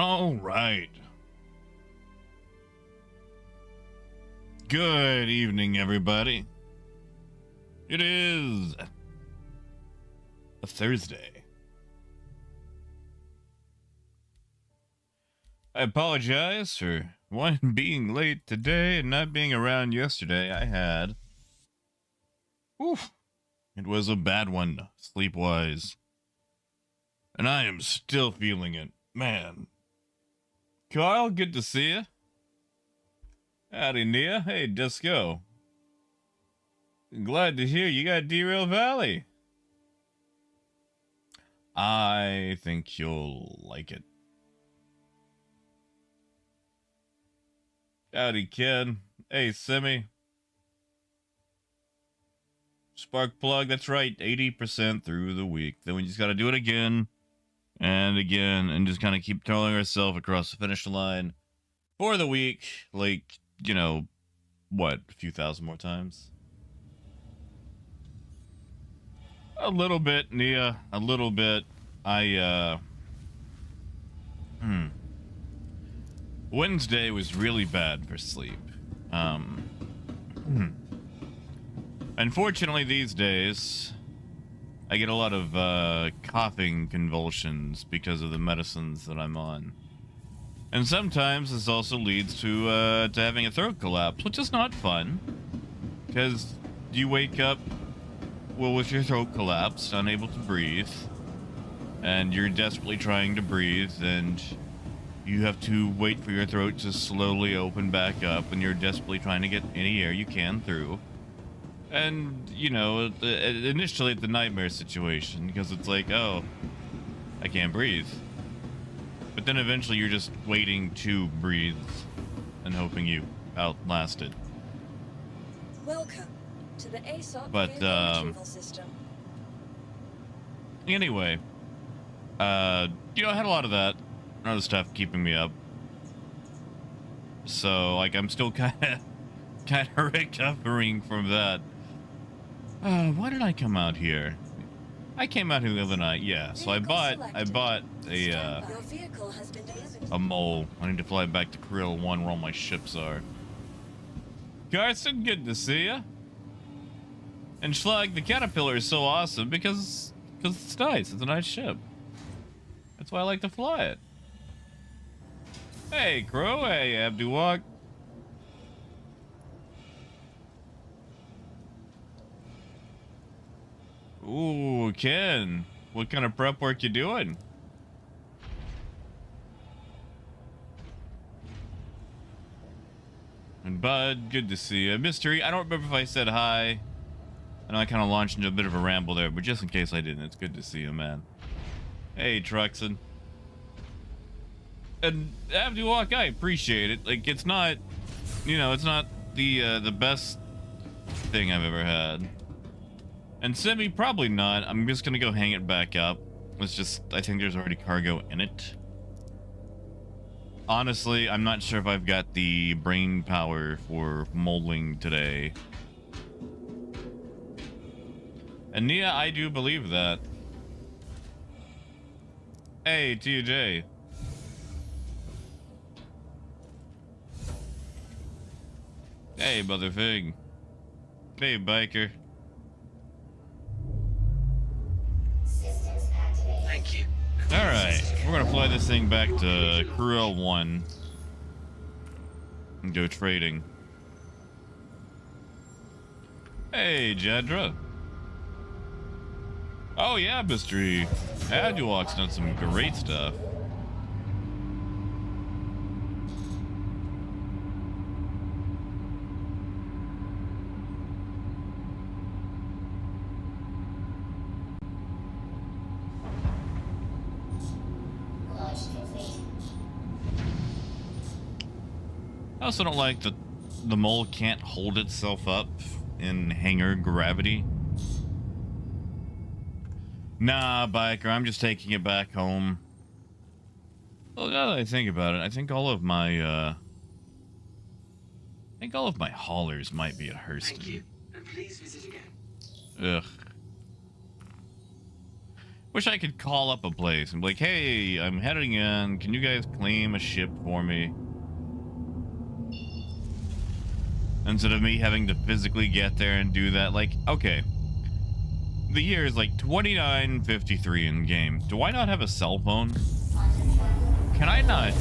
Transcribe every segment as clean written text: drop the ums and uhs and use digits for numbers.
All right. Good evening, everybody. It is a Thursday. I apologize for one being late today and not being around yesterday. I had... Oof. It was a bad one, sleep-wise. And I am still feeling it. Man. Kyle, good to see you. Howdy, Nia. Hey, Disco. Glad to hear you got Derail Valley. I think you'll like it. Howdy, kid. Hey, Simi. Spark plug, that's right, 80% through the week. Then we just gotta do it again and just kind of keep throwing ourselves across the finish line for the week. Like, you know, what, a few thousand more times? A little bit, Nia, a little bit. Wednesday was really bad for sleep. Unfortunately, these days, I get a lot of coughing convulsions because of the medicines that I'm on. And sometimes this also leads to having a throat collapse, which is not fun. Because you wake up, well, with your throat collapsed, unable to breathe. And you're desperately trying to breathe, and you have to wait for your throat to slowly open back up, and you're desperately trying to get any air you can through. And, you know, initially it's a nightmare situation, because it's like, oh, I can't breathe. But then eventually you're just waiting to breathe and hoping you outlast it. Welcome to the ASOP retrieval system. Anyway, you know, I had a lot of that, other stuff keeping me up. So, like, I'm still kind of recovering from that. Why did I come out here? I came out here the other night, yeah. So I bought a mole. I need to fly back to Krill 1 where all my ships are. Carson, good to see ya. And Schlag, the Caterpillar is so awesome because it's nice. It's a nice ship. That's why I like to fly it. Hey, Crow. Hey, Abduwalk. Ooh, Ken. What kind of prep work you doing? And Bud, good to see you. Mystery, I don't remember if I said hi. I know I kind of launched into a bit of a ramble there, but just in case I didn't, it's good to see you, man. Hey, Truxon. And Abduwalk, I appreciate it. Like, it's not, you know, it's not the best thing I've ever had. And Simi, probably not. I'm just gonna go hang it back up. It's just, I think there's already cargo in it. Honestly, I'm not sure if I've got the brain power for molding today. And Nia, I do believe that. Hey, TJ. Hey, Motherfig. Hey, Biker. Thank you. Alright, we're gonna fly this thing back to Krill 1 and go trading. Hey, Jedra. Oh yeah, Mystery. Adulok's done some great stuff. I also don't like that the mole can't hold itself up in hangar gravity. Nah, Biker, I'm just taking it back home. Well, now that I think about it, I think all of my haulers might be at Hurston. Thank you, and please visit again. Ugh. Wish I could call up a place and be like, hey, I'm heading in. Can you guys claim a ship for me? Instead of me having to physically get there and do that. Like, okay. The year is like 29:53 in game. Do I not have a cell phone? Can I not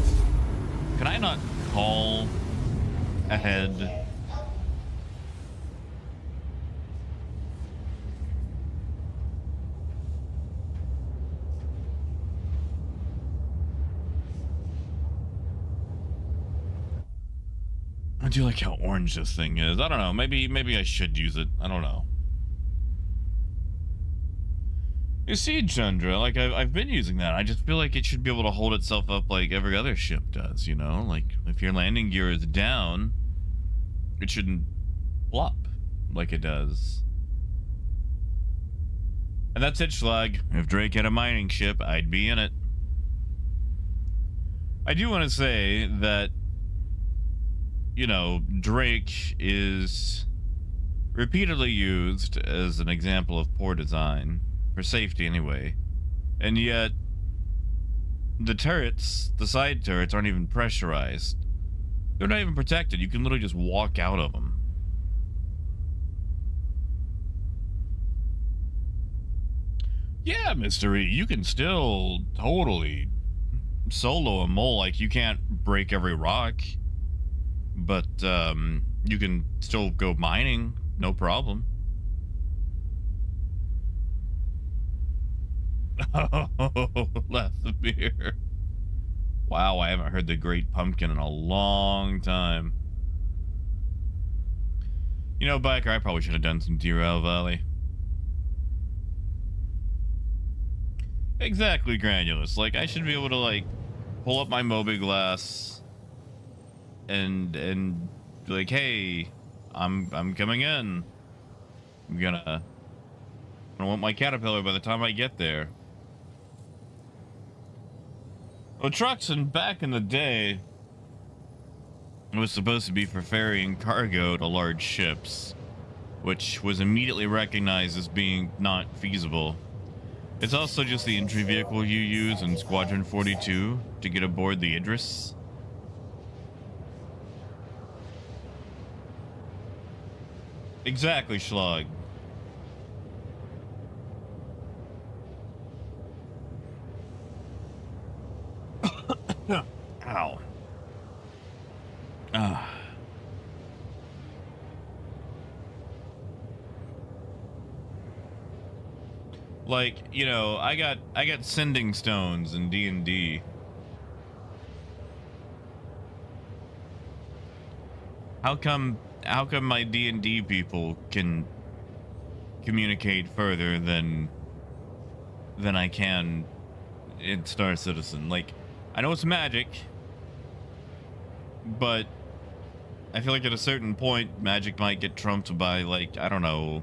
call ahead? I do like how orange this thing is. I don't know. Maybe I should use it. I don't know. You see, Chandra, like I've been using that. I just feel like it should be able to hold itself up like every other ship does, you know? Like if your landing gear is down, it shouldn't flop like it does. And that's it, Schlag. If Drake had a mining ship, I'd be in it. I do want to say that, you know, Drake is repeatedly used as an example of poor design. For safety, anyway. And yet, the turrets, the side turrets, aren't even pressurized. They're not even protected. You can literally just walk out of them. Yeah, Mystery, you can still totally solo a mole. Like, you can't break every rock. But, you can still go mining. No problem. Oh, Lathmir. Wow, I haven't heard the Great Pumpkin in a long time. You know, Biker, I probably should have done some Derail Valley. Exactly, Granulous. Like, I should be able to, like, pull up my Moby-Glass and be like, hey, I'm coming in. I want my Caterpillar by the time I get there. Well, Truxton, back in the day, was supposed to be for ferrying cargo to large ships, which was immediately recognized as being not feasible. It's also just the entry vehicle you use in Squadron 42 to get aboard the Idris. Exactly, Schlag. Ow. Like, you know, I got sending stones in D&D. How come my D&D people can communicate further than I can in Star Citizen? Like, I know it's magic, but I feel like at a certain point, magic might get trumped by, like, I don't know,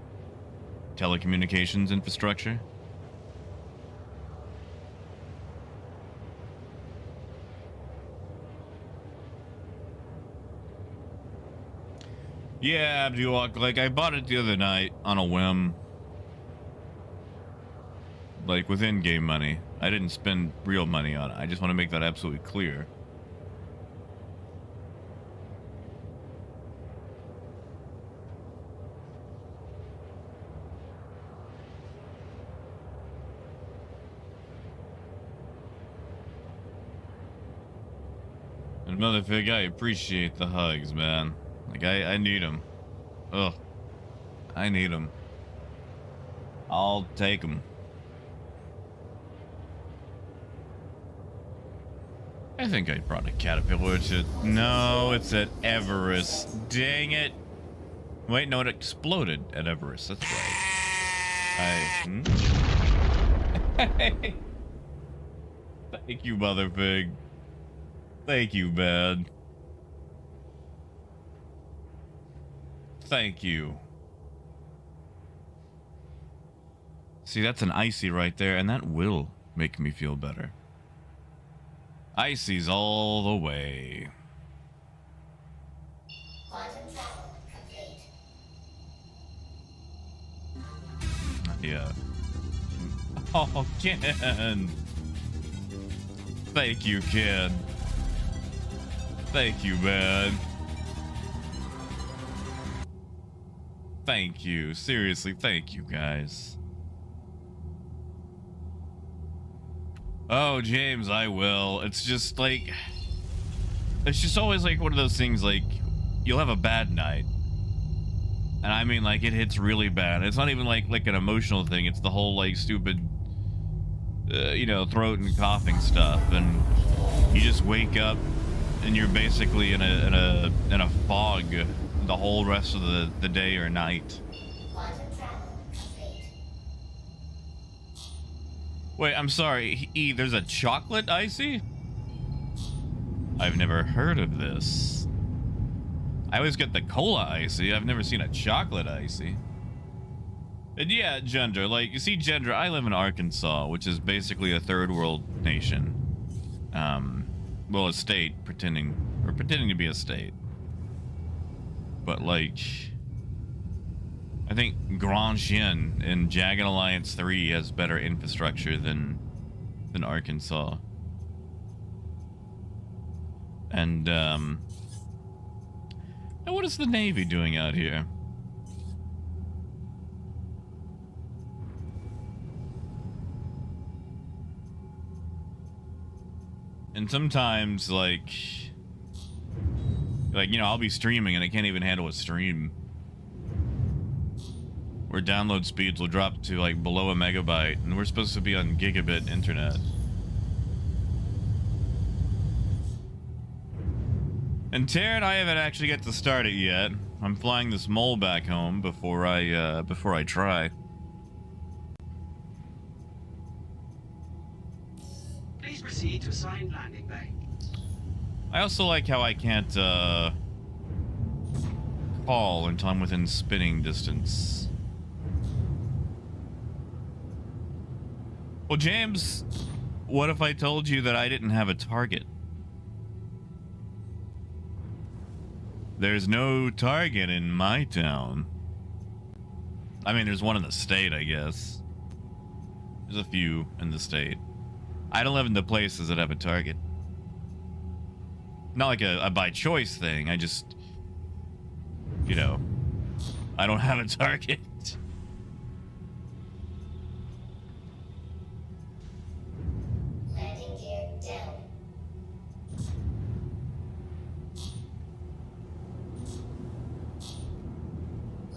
telecommunications infrastructure. Yeah, Abdulak, like, I bought it the other night on a whim. Like, with in-game money. I didn't spend real money on it. I just want to make that absolutely clear. And Motherfig, I appreciate the hugs, man. Like, I need them. Ugh. I need them. I'll take them. I think I brought a Caterpillar to... No, it's at Everest. Dang it. Wait, no, it exploded at Everest. That's right. Thank you, Motherfig. Thank you, man. Thank you. See, that's an icy right there, and that will make me feel better. Icy's all the way. Yeah. Oh, Ken. Thank you, Ken. Thank you, man. Thank you. Seriously, thank you, guys. Oh, James, I will. It's just like... It's just always like one of those things, like, you'll have a bad night. And I mean, like, it hits really bad. It's not even like an emotional thing. It's the whole, like, stupid, you know, throat and coughing stuff. And you just wake up and you're basically in a fog the whole rest of the day or night. Wait, I'm sorry. There's a chocolate icy? I've never heard of this. I always get the cola icy. I've never seen a chocolate icy. And yeah, Gender. Like, you see, Gender, I live in Arkansas, which is basically a third world nation. Well, a state pretending to be a state. But, like, I think Grand Chien in Jagged Alliance 3 has better infrastructure than Arkansas. And, now what is the Navy doing out here? And sometimes, like, you know, I'll be streaming and I can't even handle a stream. Where download speeds will drop to, like, below a megabyte, and we're supposed to be on gigabit internet. And Taryn, I haven't actually got to start it yet. I'm flying this mole back home before I try. Please proceed to assigned landing bay. I also like how I can't call until I'm within spitting distance. Well, James, what if I told you that I didn't have a target? There's no target in my town. I mean, there's one in the state, I guess. There's a few in the state. I don't live in the places that have a target. Not like a by choice thing. I just, you know, I don't have a target. Landing gear down.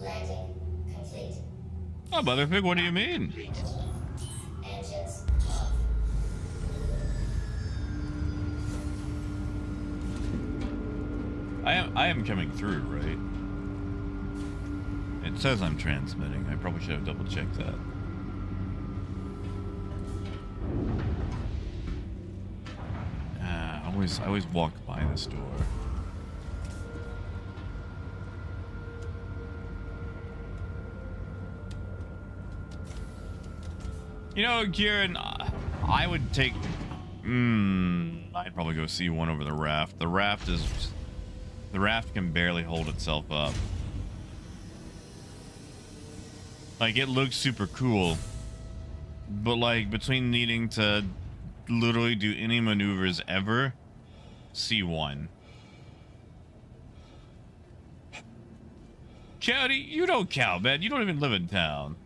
Landing complete. Oh, Motherfig, what do you mean? Engines off. I am coming through, right? It says I'm transmitting. I probably should have double checked that. I always walk by this door. You know, Kieran, I would take... I'd probably go see one over the raft. The raft can barely hold itself up. Like, it looks super cool. But, like, between needing to literally do any maneuvers ever, C1. Cody, you don't count, man. You don't even live in town.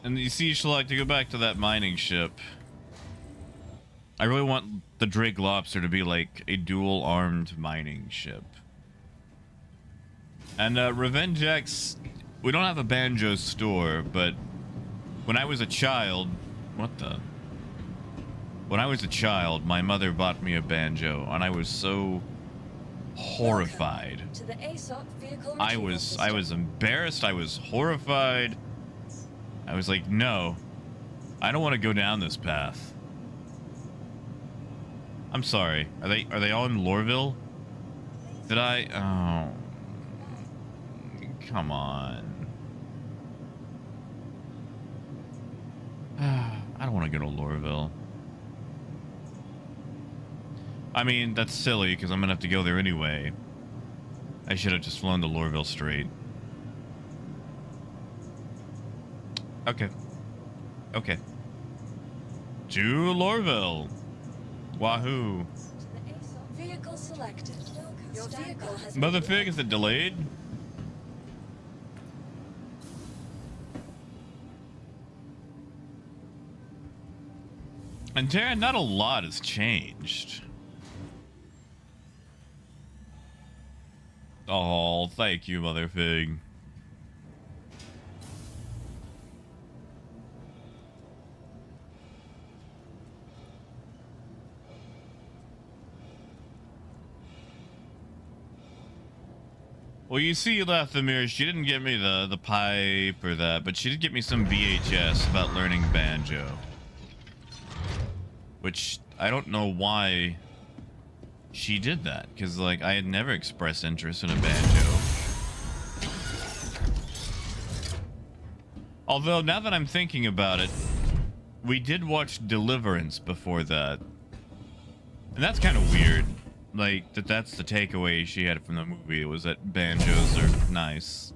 And you see, Schluck, to go back to that mining ship, I really want the Drake Lobster to be like a dual-armed mining ship. And Revenge X, we don't have a banjo store, but when I was a child, when I was a child, my mother bought me a banjo, and I was so horrified. To the ASOC vehicle I retrieval was system. embarrassed. I was horrified. I was like, no, I don't want to go down this path. I'm sorry. Are they all in Lorville? Did I? Oh, come on. I don't want to go to Lorville. I mean, that's silly because I'm gonna have to go there anyway. I should have just flown to Lorville straight. Okay. Okay. To Lorville. Wahoo. Vehicle selected. Your vehicle has Motherfig, is it delayed? And Darren, not a lot has changed. Oh, thank you, Motherfig. Well, you see, Lathimir, she didn't get me the pipe or that, but she did get me some VHS about learning banjo. Which, I don't know why she did that, because, like, I had never expressed interest in a banjo. Although, now that I'm thinking about it, we did watch Deliverance before that. And that's kind of weird. Like, that's the takeaway she had from the movie, was that banjos are nice.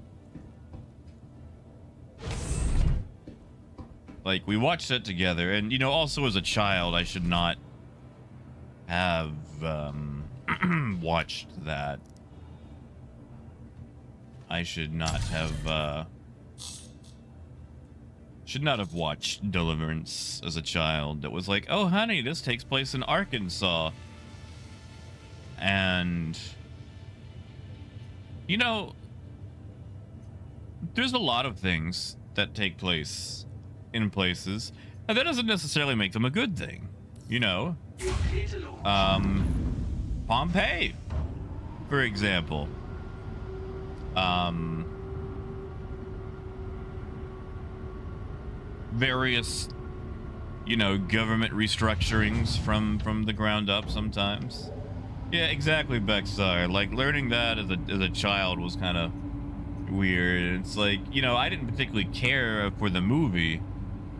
Like, we watched it together, and, you know, also as a child, I should not have, watched that. I should not have watched Deliverance as a child. That was like, oh, honey, this takes place in Arkansas. And, you know, there's a lot of things that take place in places, and that doesn't necessarily make them a good thing, you know. Pompeii, for example. Various, you know, government restructurings from the ground up sometimes. Yeah, exactly, Bexar. Like, learning that as a child was kind of weird. It's like, you know, I didn't particularly care for the movie,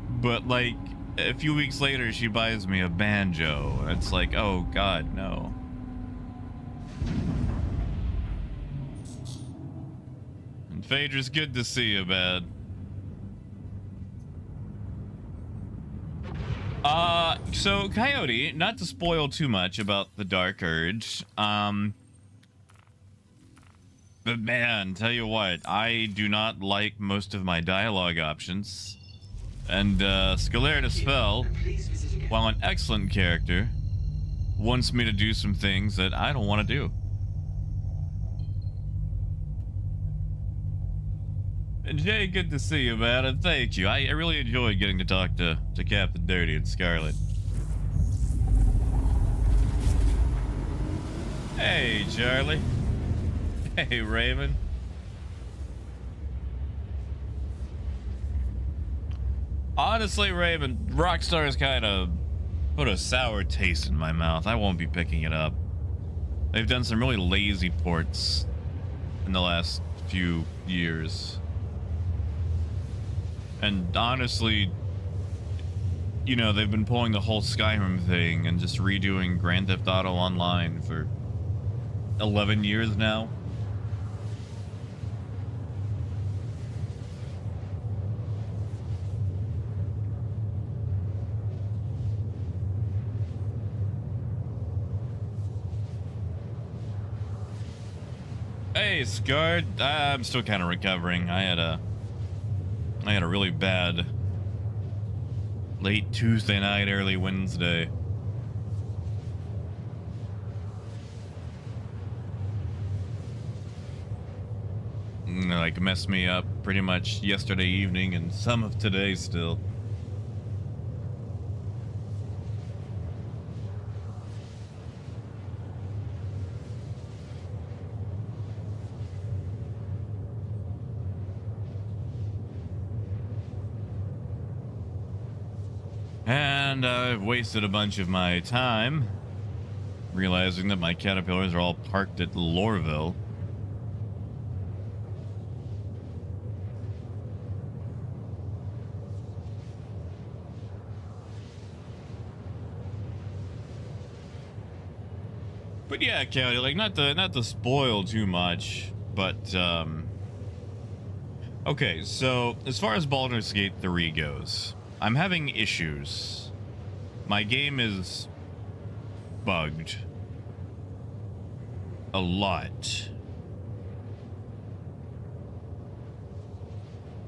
but, like, a few weeks later, she buys me a banjo. It's like, oh, God, no. And Phaedra's good to see you, man. So, Coyote, not to spoil too much about the Dark Urge, but man, tell you what, I do not like most of my dialogue options. And, Scalarius Fell, while an excellent character, wants me to do some things that I don't want to do. And Jay, good to see you, man, and thank you. I really enjoyed getting to talk to Captain Dirty and Scarlet. Hey, Charlie. Hey, Raymond. Honestly, Raymond, Rockstar's kind of put a sour taste in my mouth. I won't be picking it up. They've done some really lazy ports in the last few years. And honestly, you know, they've been pulling the whole Skyrim thing and just redoing Grand Theft Auto Online for 11 years now. Hey, Scarred. I'm still kind of recovering. I had a really bad late Tuesday night, early Wednesday. Like, messed me up pretty much yesterday evening and some of today still. And I've wasted a bunch of my time realizing that my caterpillars are all parked at Lorville. But yeah, Kelly, like not to spoil too much, but okay, so as far as Baldur's Gate 3 goes, I'm having issues. My game is bugged a lot.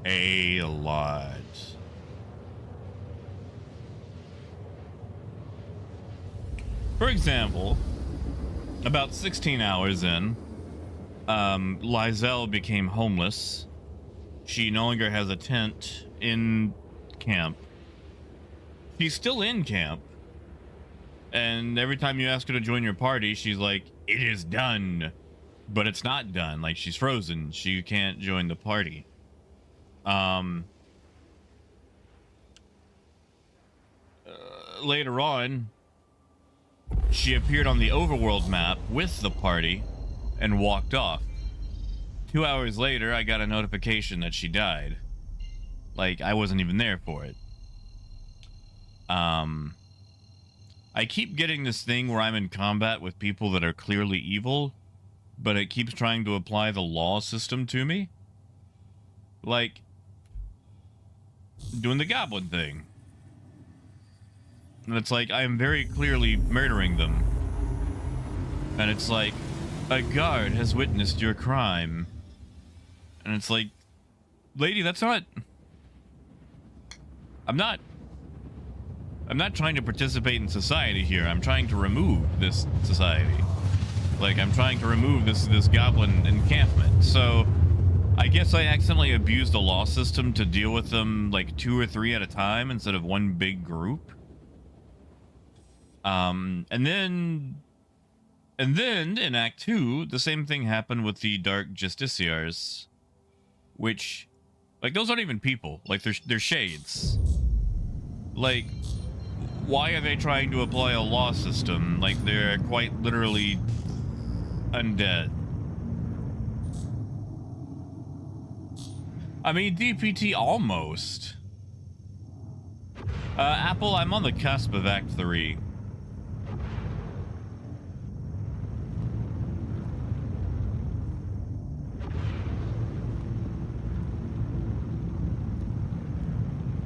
A lot. For example, about 16 hours in, Lizelle became homeless. She no longer has a tent in camp. She's still in camp. And every time you ask her to join your party, she's like, it is done. But it's not done. Like, she's frozen. She can't join the party. Later on, she appeared on the overworld map with the party and walked off. 2 hours later, I got a notification that she died. Like, I wasn't even there for it. I keep getting this thing where I'm in combat with people that are clearly evil, but it keeps trying to apply the law system to me. Like, doing the goblin thing. And it's like, I am very clearly murdering them. And it's like, a guard has witnessed your crime. And it's like, lady, that's not... I'm not trying to participate in society here. I'm trying to remove this society. Like, I'm trying to remove this goblin encampment. So, I guess I accidentally abused the law system to deal with them, like, 2 or 3 at a time instead of one big group. And then in Act 2, the same thing happened with the Dark Justiciars, which, like, those aren't even people. Like, they're shades. Like, why are they trying to apply a law system? Like, they're quite literally undead. I mean, DPT almost. Apple, I'm on the cusp of Act 3.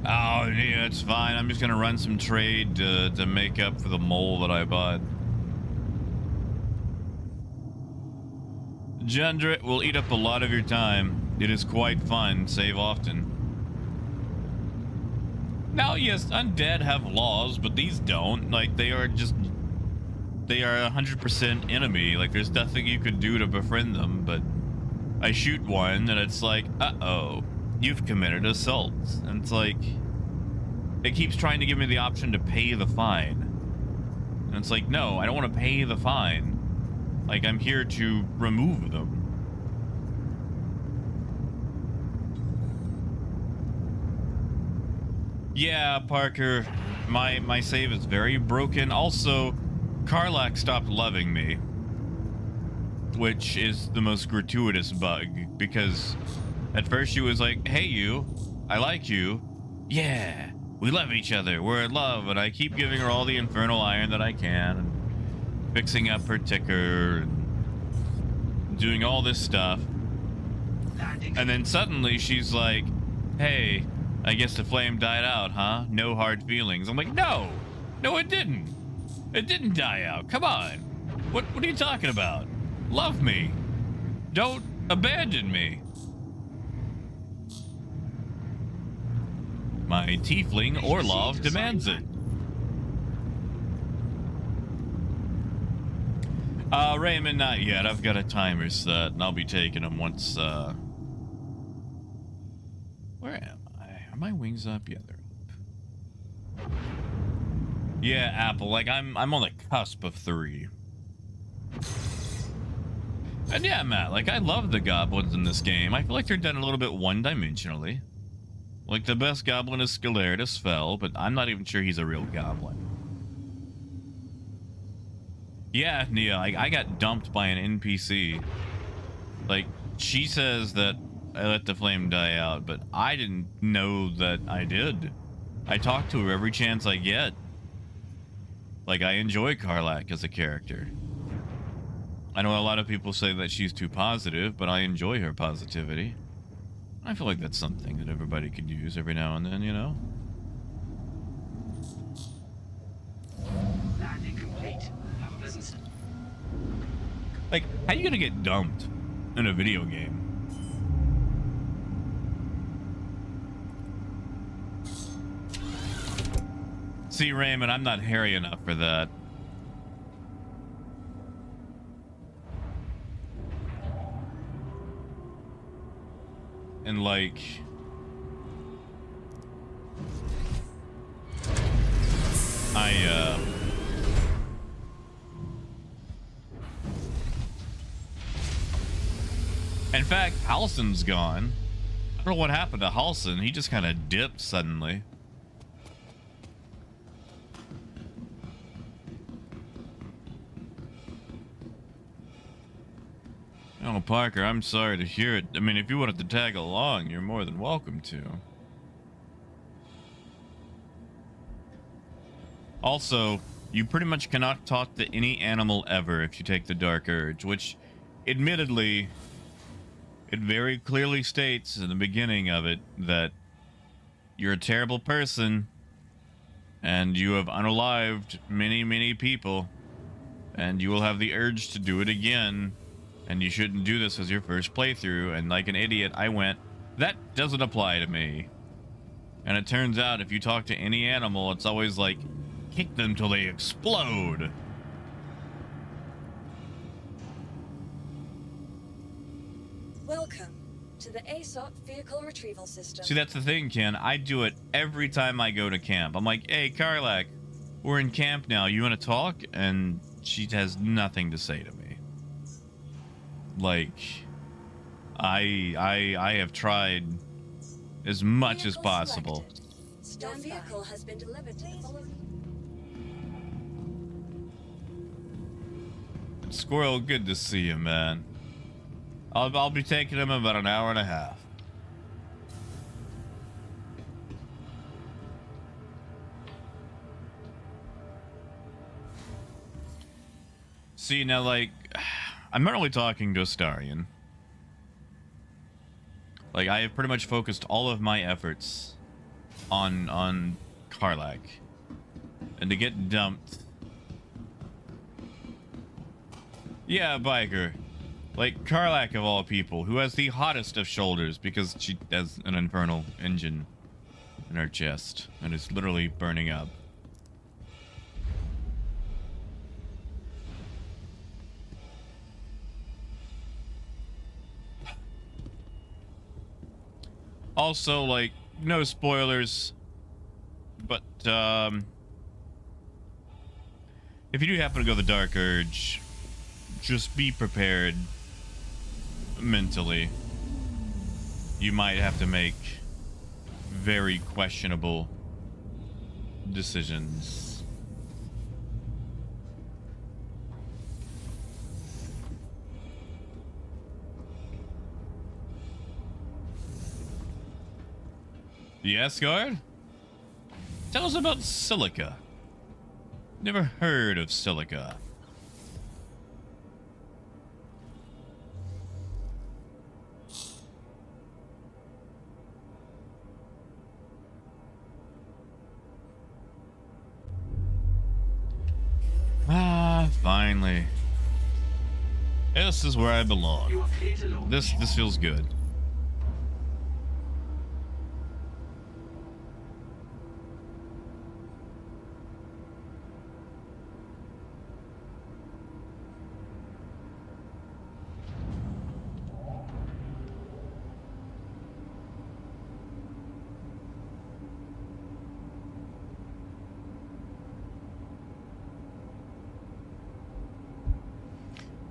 Oh, yeah, it's fine. I'm just gonna run some trade to make up for the mole that I bought. Gendrit will eat up a lot of your time. It is quite fun. Save often. Now, yes, undead have laws, but these don't. Like, they are 100% enemy. Like, there's nothing you could do to befriend them, but I shoot one, and it's like, uh-oh. You've committed assault. And it's like, it keeps trying to give me the option to pay the fine. And it's like, no, I don't want to pay the fine. Like, I'm here to remove them. Yeah, Parker, my save is very broken. Also, Karlach stopped loving me, which is the most gratuitous bug, because at first she was like, hey, you, I like you. Yeah, we love each other. We're in love. And I keep giving her all the infernal iron that I can, and fixing up her ticker, and doing all this stuff. And then suddenly she's like, hey, I guess the flame died out, huh? No hard feelings. I'm like, no, it didn't. It didn't die out. Come on. What are you talking about? Love me. Don't abandon me. My tiefling Orlov demands it. Raymond, not yet. I've got a timer set, and I'll be taking them once, Where am I? Are my wings up? Yeah, they're up. Yeah, Apple, like, I'm on the cusp of 3. And yeah, Matt, like, I love the goblins in this game. I feel like they're done a little bit one-dimensionally. Like, the best goblin is Scalerdus Fell, but I'm not even sure he's a real goblin. Yeah, Nia, I got dumped by an NPC. Like, she says that I let the flame die out, but I didn't know that I did. I talk to her every chance I get. Like, I enjoy Karlach as a character. I know a lot of people say that she's too positive, but I enjoy her positivity. I feel like that's something that everybody could use every now and then, you know? Landing complete. Have a pleasant. Like, how you gonna get dumped in a video game? See, Raymond, I'm not hairy enough for that. And like, in fact, Halson's gone. I don't know what happened to Halson. He just kind of dipped suddenly. Oh, Parker, I'm sorry to hear it. I mean, if you wanted to tag along, you're more than welcome to. Also, you pretty much cannot talk to any animal ever if you take the Dark Urge, which, admittedly, it very clearly states in the beginning of it that you're a terrible person and you have unalived many, many people and you will have the urge to do it again. And you shouldn't do this as your first playthrough. And like an idiot, I went, that doesn't apply to me. And it turns out if you talk to any animal, it's always like, kick them till they explode. Welcome to the ASOP Vehicle Retrieval System. See, that's the thing, Ken. I do it every time I go to camp. I'm like, hey, Karlak, we're in camp now. You want to talk? And she has nothing to say to me. Like, I have tried as much as possible. Your vehicle has been delivered to the following. Squirrel, good to see you, man. I'll be taking him in about an hour and a half. See, now, like, I'm not really talking to Astarion. Like, I have pretty much focused all of my efforts on Karlak. And to get dumped... Yeah, biker. Like, Karlak of all people, who has the hottest of shoulders because she has an infernal engine in her chest and is literally burning up. Also, like, no spoilers, but if you do happen to go the Dark Urge, just be prepared mentally. You might have to make very questionable decisions. Yes, guard? Tell us about silica. Never heard of silica. Ah, finally. This is where I belong. You are clear to launch. This feels good.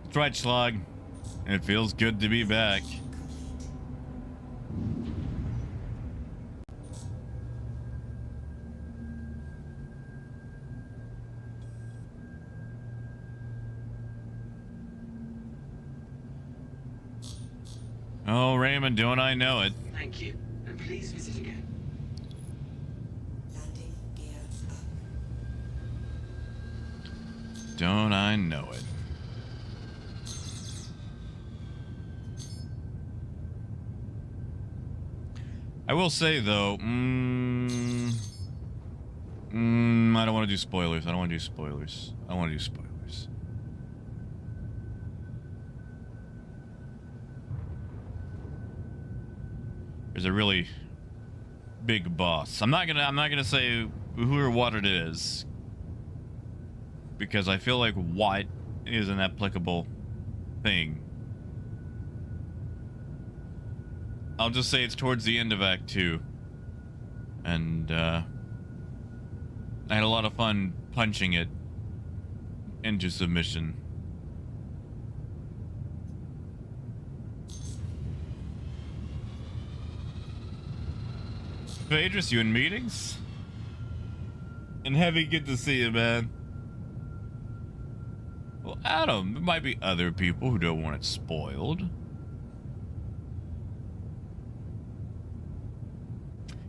That's right, Schlog. It feels good to be back. Oh, Raymond, don't I know it? Thank you, and please visit again. Landing gear up. Don't I know it? I will say though, I don't want to do spoilers. I don't want to do spoilers. I want to do spoilers. There's a really big boss. I'm not gonna say who or what it is, because I feel like what is an applicable thing. I'll just say it's towards the end of Act 2. And I had a lot of fun punching it into submission. Phaedrus, you in meetings? And Heavy, good to see you, man. Well, Adam, there might be other people who don't want it spoiled.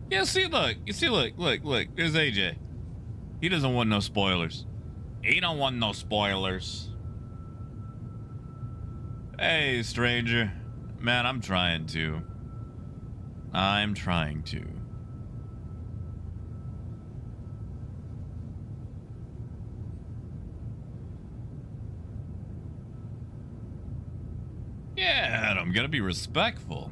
Yeah, see, look. You see, look. There's AJ. He doesn't want no spoilers. He don't want no spoilers. Hey, stranger. Man, I'm trying to. Yeah, Adam, gotta be respectful.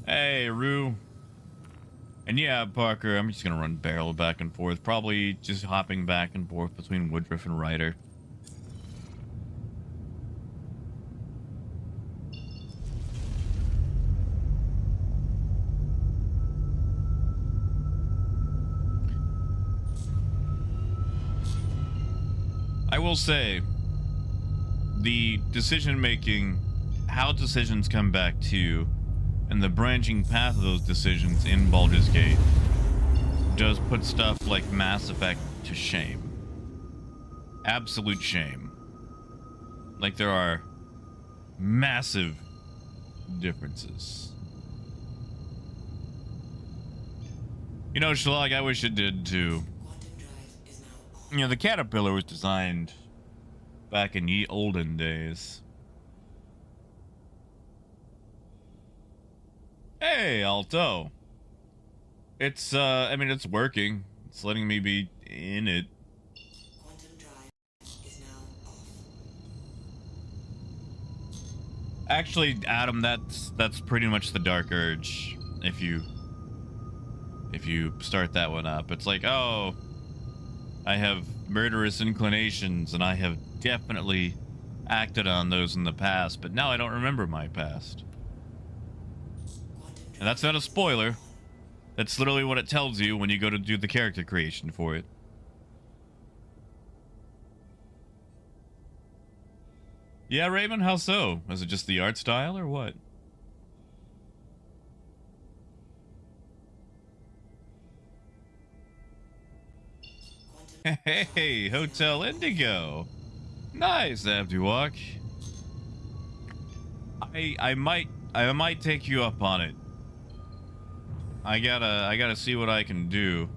Hey, Rue. And yeah, Parker, I'm just gonna run barrel back and forth. Probably just hopping back and forth between Woodruff and Ryder. I will say, the decision making, how decisions come back to you, and the branching path of those decisions in Baldur's Gate does put stuff like Mass Effect to shame. Absolute shame. Like, there are massive differences. You know, Shalag, I wish it did too. You know, the Caterpillar was designed back in ye olden days. Hey, Alto. It's, I mean, it's working. It's letting me be in it. Quantum drive is now off. Actually, Adam, that's pretty much the Dark Urge. If you start that one up, it's like, oh, I have murderous inclinations, and I have definitely acted on those in the past, but now I don't remember my past. And that's not a spoiler. That's literally what it tells you when you go to do the character creation for it. Yeah, Raymond, how so? Is it just the art style or what? Hey, Hotel Indigo. Nice, Abduwalk. I might take you up on it. I gotta see what I can do.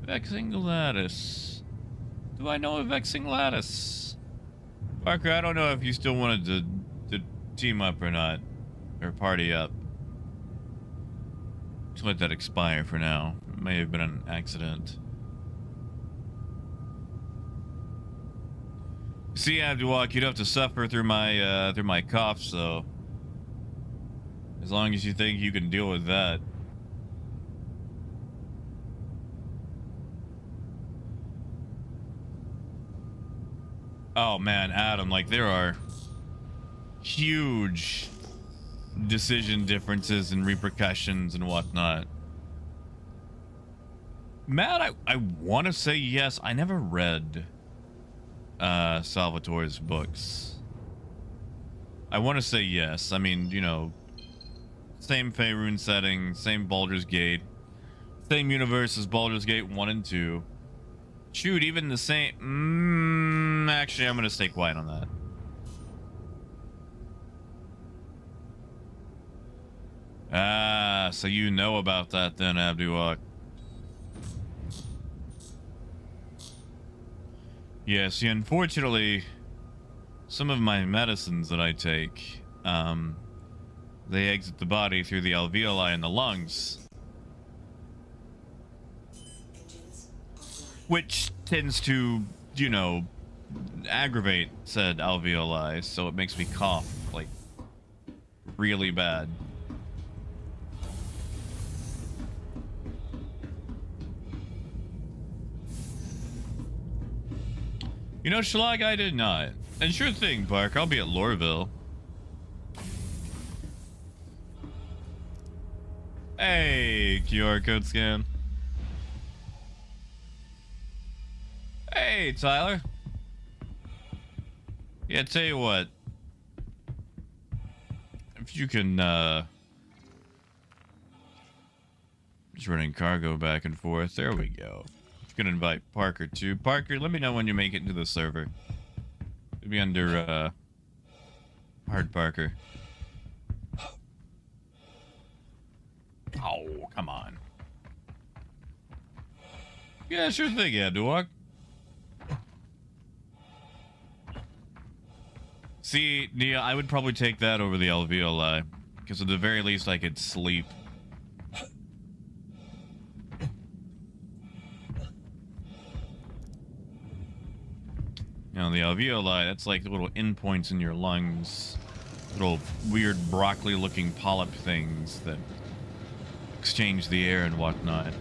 Vexing Lattice. Do I know a Vexing Lattice? Parker, I don't know if you still wanted to team up or not. Or party up. Just let that expire for now. It may have been an accident. See, Abduwalk, you'd have to suffer through my cough, so as long as you think you can deal with that. Oh man, Adam, like there are huge decision differences and repercussions and whatnot. Matt, I want to say yes. I never read Salvatore's books. I want to say yes. I mean, you know, same Faerun setting, same Baldur's Gate, same universe as Baldur's Gate 1 and 2. Shoot, even the same... actually, I'm going to stay quiet on that. Ah, so you know about that then, Abduwalk. Yeah, see, unfortunately, some of my medicines that I take, they exit the body through the alveoli and the lungs, Engines offline. which tends to, you know, aggravate said alveoli, so it makes me cough, like, really bad. You know, Schlag, I did not. And sure thing, Park, I'll be at Lorville. Hey, QR code scan. Hey, Tyler. Yeah, tell you what. If you can, just running cargo back and forth. There we go. You can invite Parker too. Parker, let me know when you make it into the server. It'll be under, Hard Parker. Oh, come on. Yeah, sure thing, yeah, Duwak. See, Nia, I would probably take that over the alveoli, because at the very least I could sleep. You know, the alveoli, that's like little endpoints in your lungs. Little weird broccoli-looking polyp things that exchange the air and whatnot.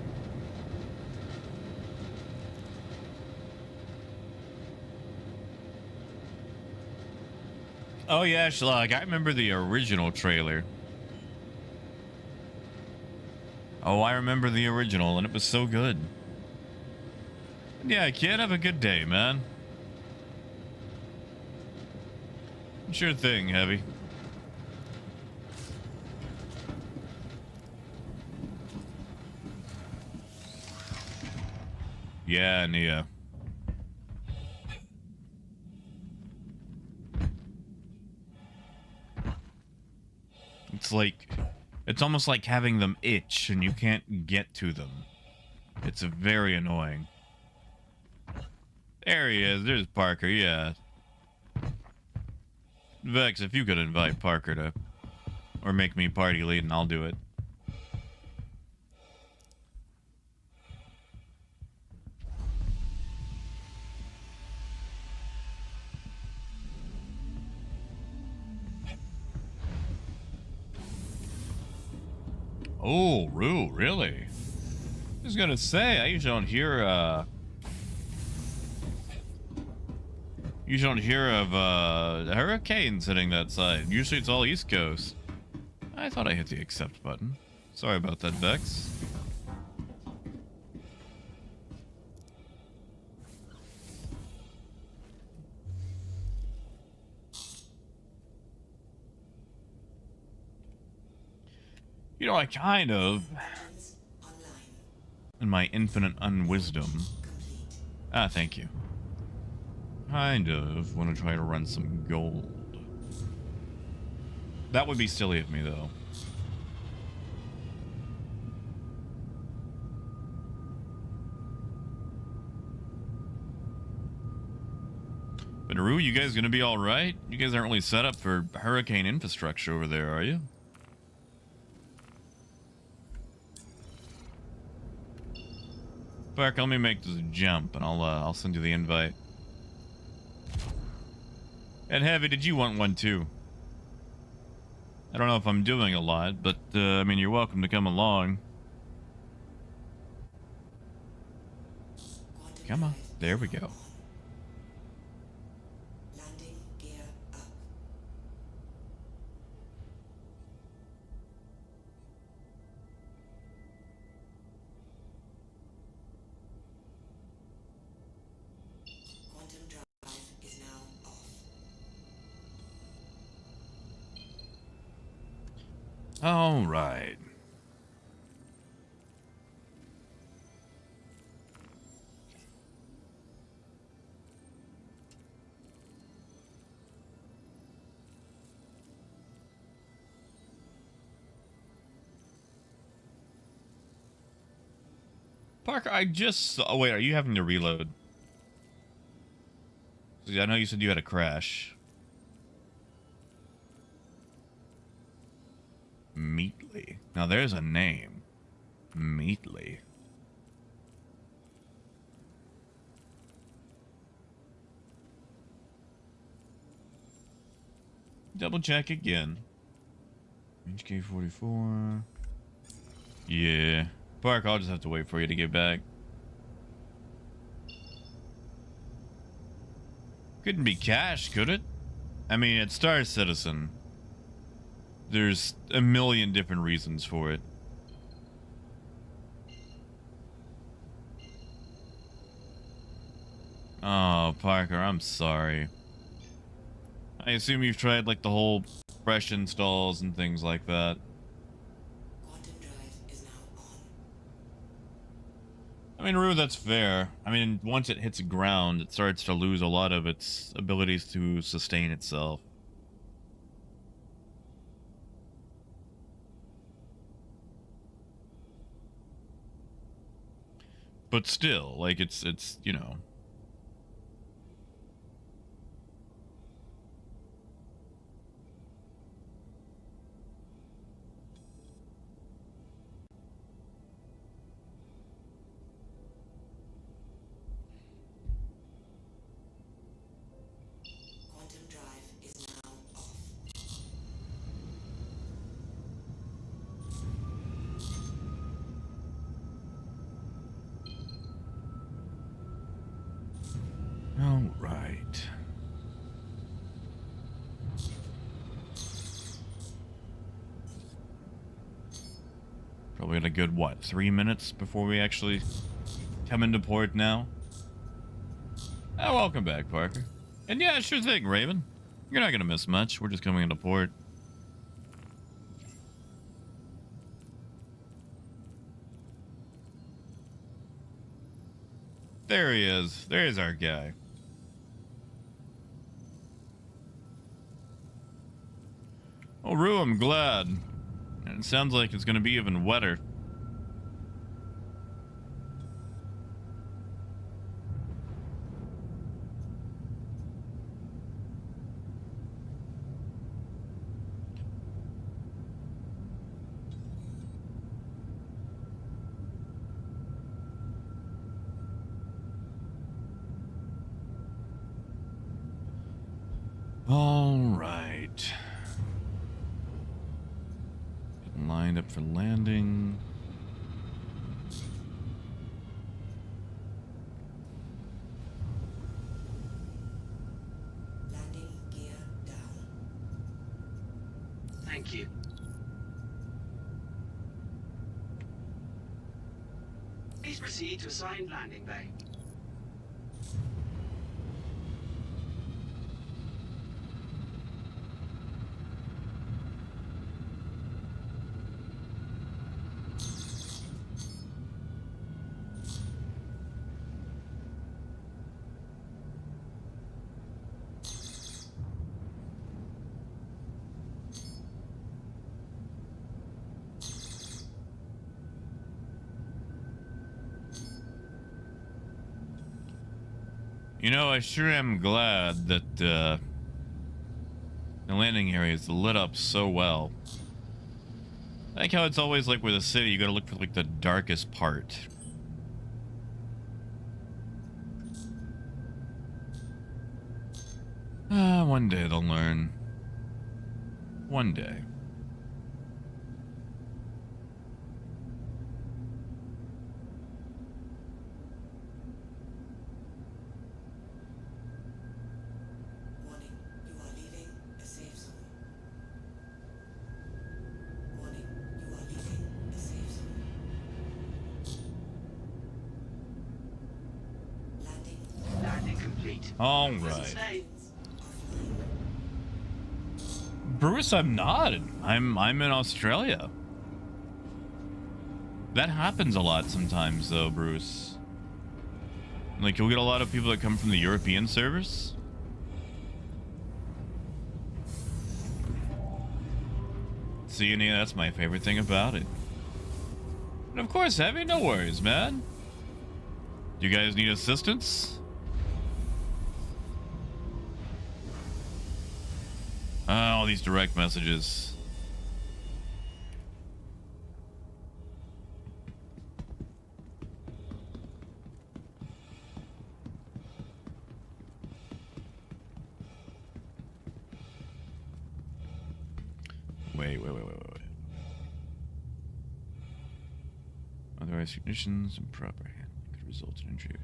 Oh yeah, Schlag, I remember the original trailer. Oh, I remember the original, and it was so good. Yeah, kid, have a good day, man. Sure thing, Heavy. Yeah, Nia. It's like, it's almost like having them itch and you can't get to them. It's very annoying. There he is. There's Parker, yeah. Vex, if you could invite Parker to, or make me party lead, and I'll do it. Oh, Rue, really? I was gonna say, I usually don't hear, of hurricanes hitting that side. Usually it's all East Coast. I thought I hit the accept button. Sorry about that, Vex. You know, I kind of, Engines online. in my infinite unwisdom, Complete. thank you. Kind of want to try to run some gold. That would be silly of me, though. But Aru, you guys gonna be all right? You guys aren't really set up for hurricane infrastructure over there, are you? Bark, let me make this jump, and I'll send you the invite. And Heavy, did you want one too? I don't know if I'm doing a lot, but I mean, you're welcome to come along. Quantum Come on, drive there we now go. on. Landing gear up. Quantum drive is now off. All right. Parker, I just saw... Oh, wait, are you having to reload? I know you said you had a crash. Meatly. Now there's a name. Meatly. Double check again. HK44. Yeah. Park, I'll just have to wait for you to get back. Couldn't be cash, could it? I mean, it's Star Citizen. There's a million different reasons for it. Oh, Parker, I'm sorry. I assume you've tried, like, the whole fresh installs and things like that. Quantum drive is now on. I mean, Rue, that's fair. I mean, once it hits the ground, it starts to lose a lot of its abilities to sustain itself. But still, like, it's, you know. Quantum drive is now off. All right. Probably in a good, what, 3 minutes before we actually come into port now? Oh, welcome back, Parker. And yeah, sure thing, Raven. You're not gonna miss much. We're just coming into port. There he is. There's our guy. Oh, Rue, I'm glad. And it sounds like it's gonna be even wetter. All right. Getting lined up for landing. Landing gear down. Thank you. Please proceed to assigned landing bay. You know, I sure am glad that the landing area is lit up so well. I like how it's always like with a city, you gotta look for like the darkest part. One day they'll learn. One day. Warning, you are leaving a safe zone. Warning, you are leaving a safe zone. Landing. Landing complete. All Pleasant right. stay. Bruce, I'm not. I'm in Australia. That happens a lot sometimes, though, Bruce. Like, you'll get a lot of people that come from the European servers. See, and that's my favorite thing about it. And of course, Heavy, no worries, man. You guys need assistance? All these direct messages. wait. Authorized technicians and proper handling could result in injury.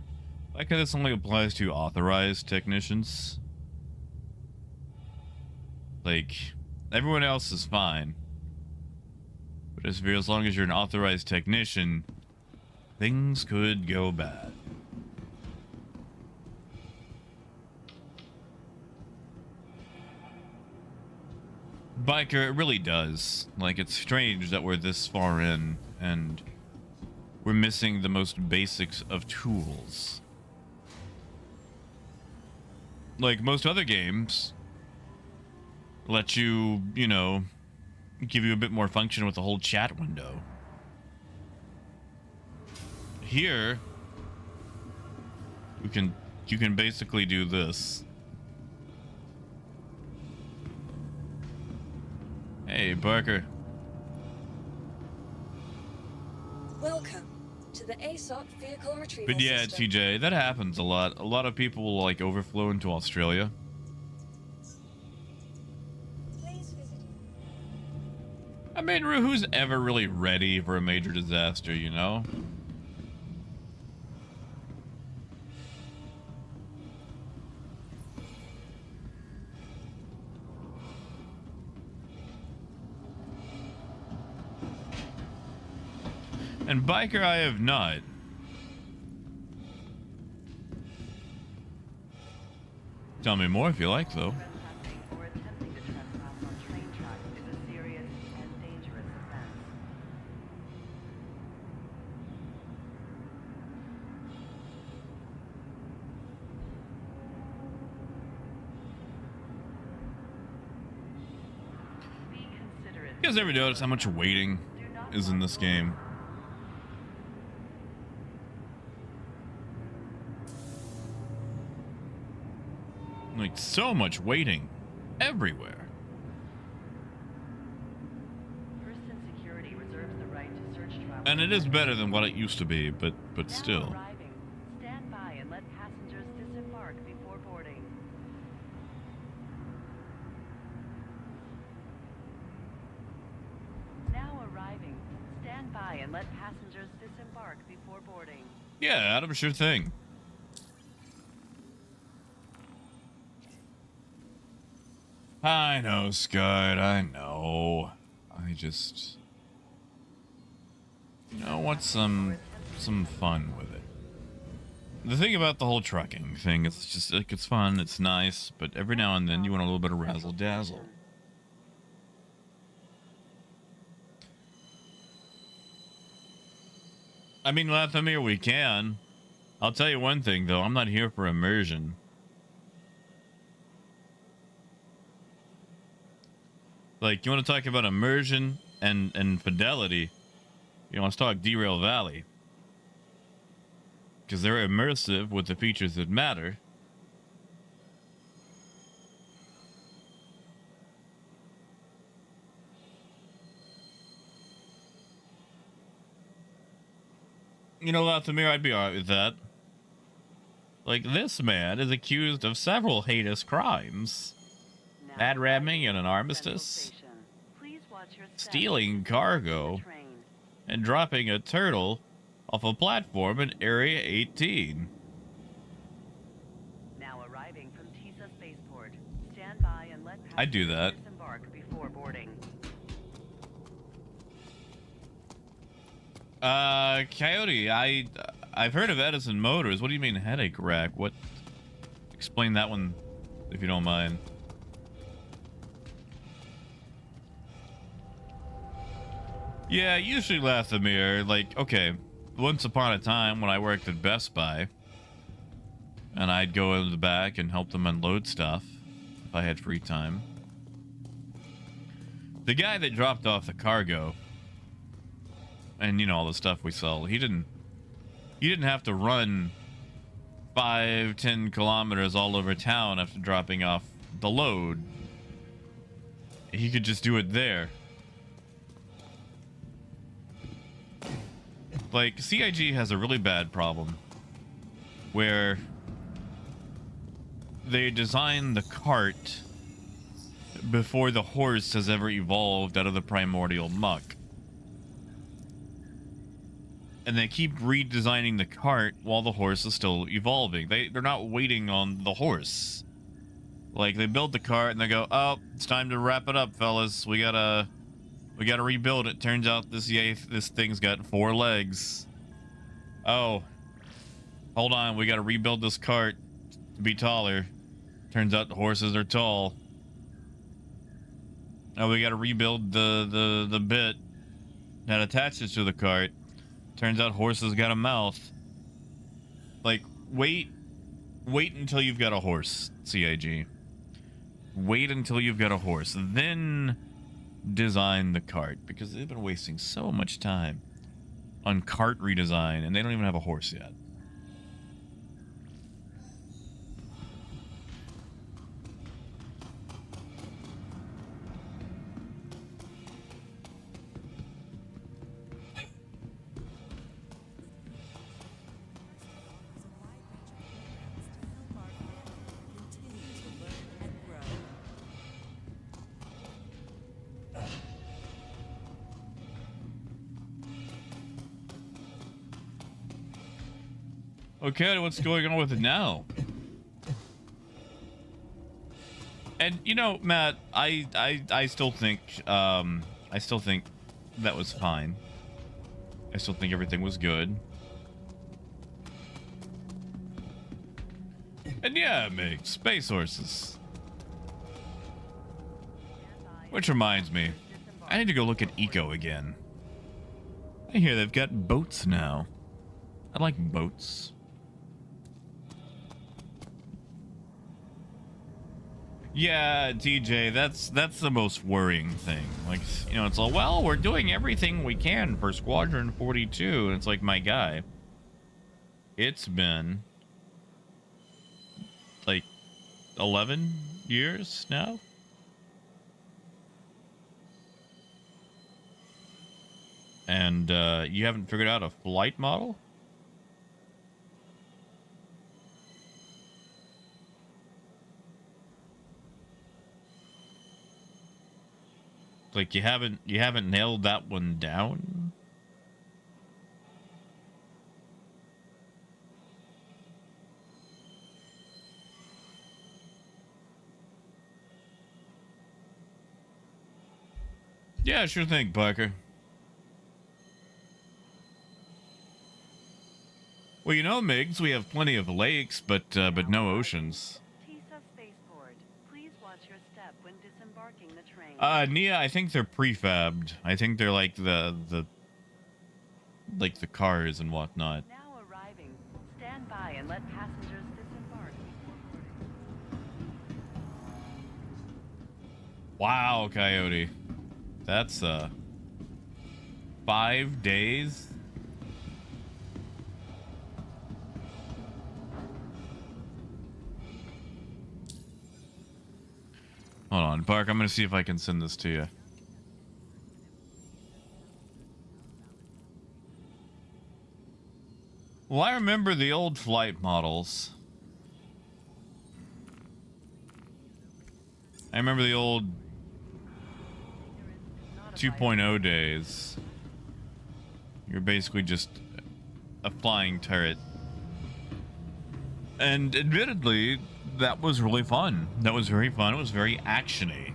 Like how this only applies to authorized technicians. Like, everyone else is fine. But as long as you're an authorized technician, things could go bad. Biker, it really does. Like, it's strange that we're this far in and we're missing the most basics of tools. Like most other games let you, you know, give you a bit more function with the whole chat window. Here, you can basically do this. Hey, Barker. Welcome to the ASOP vehicle retrieval But yeah, system. TJ, that happens a lot. A lot of people will like overflow into Australia. Please visit. I mean, who's ever really ready for a major disaster, you know? And Biker, I have not. Tell me more if you like, though. Trespassing or attempting to trespass on train tracks is a serious and dangerous offense. Be considerate. You guys ever notice how much waiting is in this game? Like, so much waiting everywhere. Person security reserves the right to search travel. And it is better than what it used to be, but Now still. arriving. Stand by and let passengers disembark before boarding. Now arriving. Stand by and let passengers disembark before boarding. Yeah, Adam, sure thing. I know, Scud, I know. I just... You know, want some fun with it. The thing about the whole trucking thing, it's just, like, it's fun, it's nice, but every now and then you want a little bit of razzle-dazzle. I mean, Lathamir, we can. I'll tell you one thing, though. I'm not here for immersion. Like, you want to talk about immersion and fidelity, you know, let's talk Derail Valley. Because they're immersive with the features that matter. You know, Lathamir, I'd be alright with that. Like, this man is accused of several heinous crimes. Now Bad ramming in an Central armistice, Station. Please watch your step stealing as you cargo, board the train. and dropping a turtle off a platform in Area 18. Now arriving from Tisa Spaceport. Stand by and let I'd do that. passengers disembark before boarding. Coyote, I've heard of Edison Motors. What do you mean headache rack? What? Explain that one, if you don't mind. Yeah, usually Lathamir, like, okay, once upon a time when I worked at Best Buy, and I'd go in the back and help them unload stuff if I had free time. The guy that dropped off the cargo, and you know all the stuff we sell, he didn't have to run 5-10 kilometers all over town after dropping off the load. He could just do it there. Like, CIG has a really bad problem where they design the cart before the horse has ever evolved out of the primordial muck. And they keep redesigning the cart while the horse is still evolving. They're not waiting on the horse. Like, they build the cart and they go, oh, it's time to wrap it up, fellas. We gotta rebuild it. Turns out this thing's got 4 legs. Oh, hold on, we gotta rebuild this cart to be taller. Turns out the horses are tall. Oh, we gotta rebuild the bit that attaches to the cart. Turns out horses got a mouth. Like, wait until you've got a horse, CIG. Wait until you've got a horse. Then design the cart, because they've been wasting so much time on cart redesign, and they don't even have a horse yet. Okay, what's going on with it now? And you know, Matt, I still think that was fine. I still think everything was good. And yeah, Mig, space horses. Which reminds me, I need to go look at Eco again. I hear they've got boats now. I like boats. Yeah, TJ, that's the most worrying thing. Like, you know, it's like, well, we're doing everything we can for Squadron 42. And it's like, my guy, it's been like 11 years now. And you haven't figured out a flight model? Like, you haven't nailed that one down? Yeah, sure thing, Parker. Well, you know, Migs, we have plenty of lakes, but no oceans. TISA spaceport. Please watch your step when disembarking the train. Nia, I think they're prefabbed. I think they're like the cars and whatnot. Now arriving. Stand by and let passengers disembark before boarding. Wow, Coyote. That's 5 days. Hold on, Park, I'm gonna see if I can send this to you. Well, I remember the old flight models. I remember the old 2.0 days. You're basically just a flying turret. And admittedly, that was really fun. That was very fun. It was very actiony.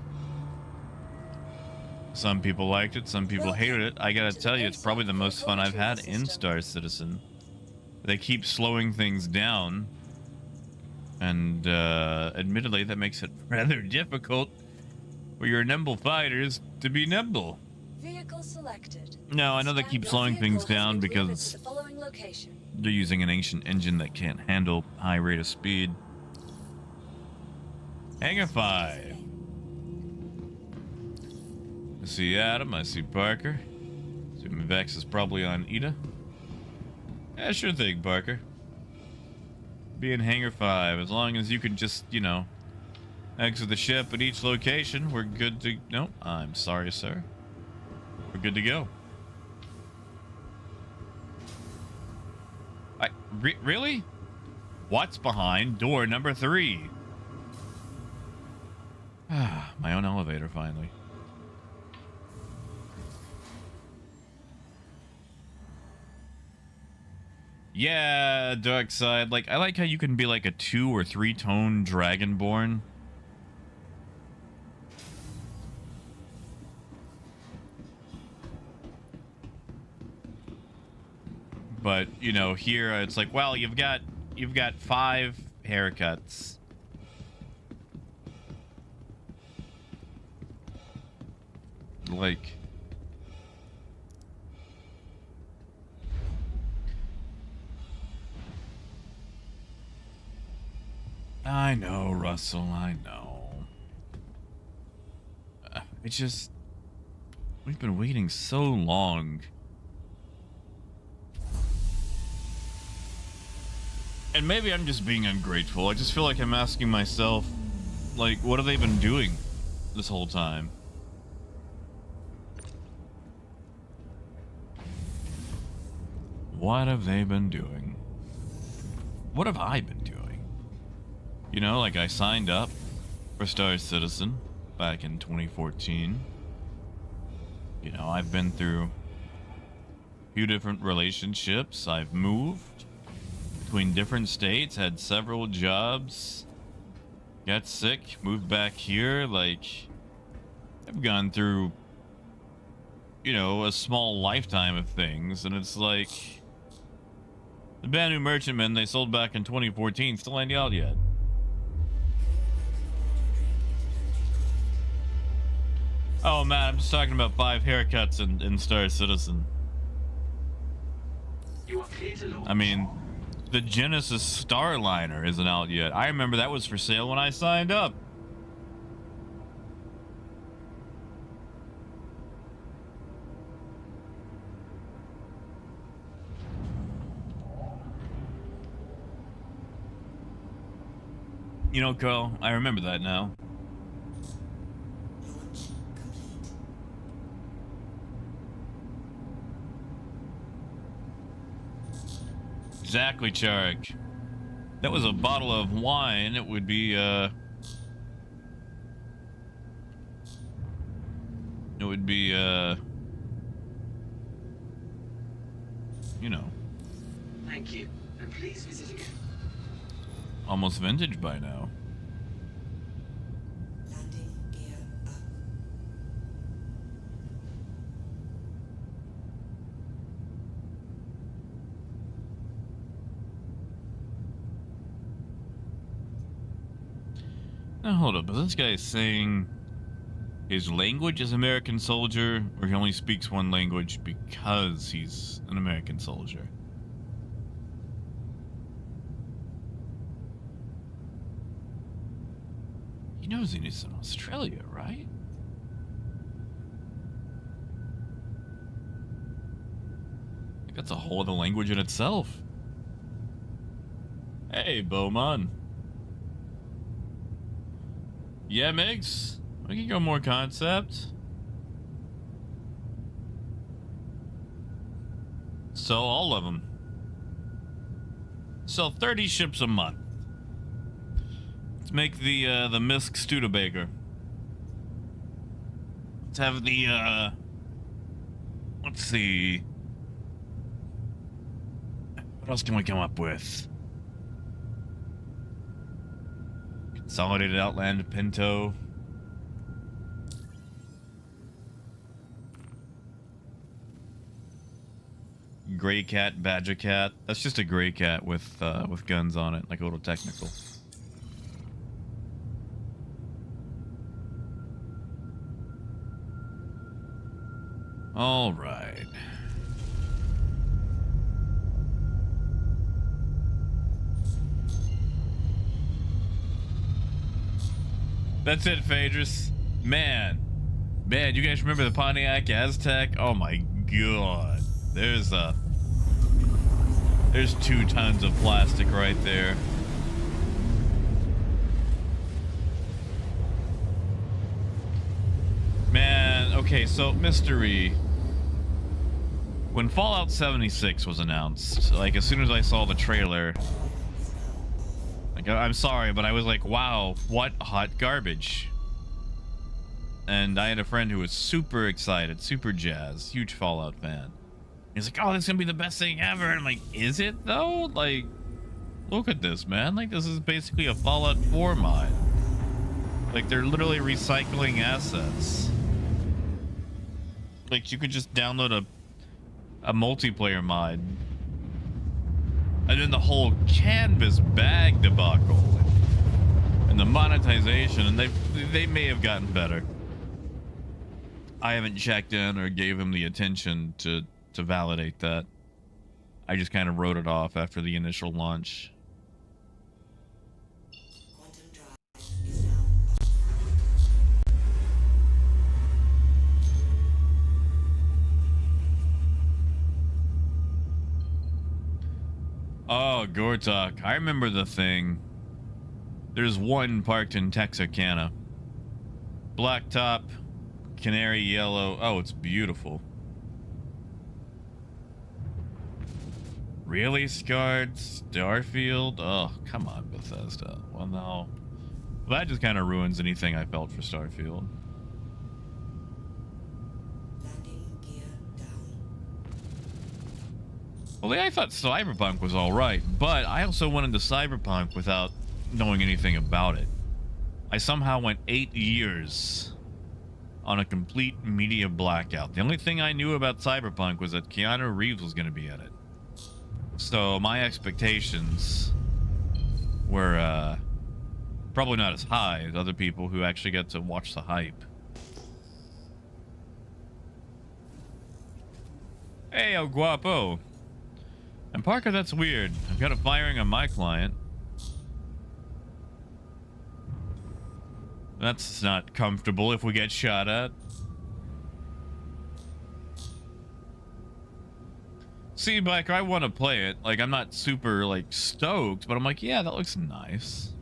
Some people liked it, some people hated it. I gotta tell you, it's probably the most fun I've had in Star Citizen. They keep slowing things down. And admittedly, that makes it rather difficult for your nimble fighters to be nimble. Vehicle selected. No, I know they keep slowing things down because the following location. they're using an ancient engine that can't handle high rate of speed. Hangar 5. I see Adam, I see Parker. Assuming Vex is probably on Ida. Yeah, sure thing, Parker. Be in Hangar 5. As long as you can just, you know, exit the ship at each location, we're good to... No, I'm sorry, sir. We're good to go. Really? What's behind door number 3? Ah, My own elevator, finally. Yeah, dark side. Like, I like how you can be like a 2 or 3 tone dragonborn. But, you know, here it's like, well, you've got 5 haircuts. Like, I know, Russell, I know. It's just, we've been waiting so long. And maybe I'm just being ungrateful. I just feel like I'm asking myself, like, what have they been doing this whole time? What have they been doing? What have I been doing? You know, like I signed up for Star Citizen back in 2014. You know, I've been through a few different relationships. I've moved between different states, had several jobs, got sick, moved back here. Like, I've gone through, you know, a small lifetime of things, and it's like the brand new merchantman they sold back in 2014 still ain't out yet. Oh man, I'm just talking about 5 haircuts in Star Citizen. You are clear to launch. I mean, the Genesis Starliner isn't out yet. I remember that was for sale when I signed up. You know, Carl, I remember that now. Launch complete. Exactly, Chark. That was a bottle of wine. It would be, It would be, you know, Thank you, and please visit again. almost vintage by now. Landing gear up. Now, hold up. Is this guy saying his language is American soldier, or he only speaks one language because he's an American soldier? He knows he's in Australia, right? I think that's a whole other language in itself. Hey, Bowman. Yeah, Migs? We can go more concept. Sell all of them. Sell 30 ships a month. Let's make the Misk Studebaker. Let's have the, let's see. What else can we come up with? Consolidated Outland Pinto. Gray cat, badger cat. That's just a gray cat with guns on it, like a little technical. All right. That's it, Phaedrus. Man, you guys remember the Pontiac Aztec? Oh my god. There's 2 tons of plastic right there. Man, okay, so mystery. When Fallout 76 was announced, like as soon as I saw the trailer, like I'm sorry, but I was like, wow, what hot garbage. and I had a friend who was super excited, super jazzed, huge Fallout fan. He's like, oh, this is gonna be the best thing ever. And I'm like, is it though? Like, look at this, man. Like, this is basically a Fallout 4 mod. Like, they're literally recycling assets. Like, you could just download a multiplayer mod. And then the whole canvas bag debacle. And the monetization. And they may have gotten better. I haven't checked in or gave him the attention to validate that. I just kind of wrote it off after the initial launch. Quantum drive is now Oh, off. Gortok. I remember the thing. There's one parked in Texarkana. Blacktop, canary yellow. Oh, it's beautiful. Really, Scarred? Starfield? Oh, come on, Bethesda. Well, no. Well, that just kind of ruins anything I felt for Starfield. Landing gear down. Well, I thought Cyberpunk was alright, but I also went into Cyberpunk without knowing anything about it. I somehow went 8 years on a complete media blackout. The only thing I knew about Cyberpunk was that Keanu Reeves was going to be in it. So my expectations were probably not as high as other people who actually get to watch the hype. Hey, El Guapo. And Parker, that's weird. I've got a firing on my client. That's not comfortable if we get shot at. See, Biker, I want to play it. Like, I'm not super, like, stoked, but I'm like, yeah, that looks nice.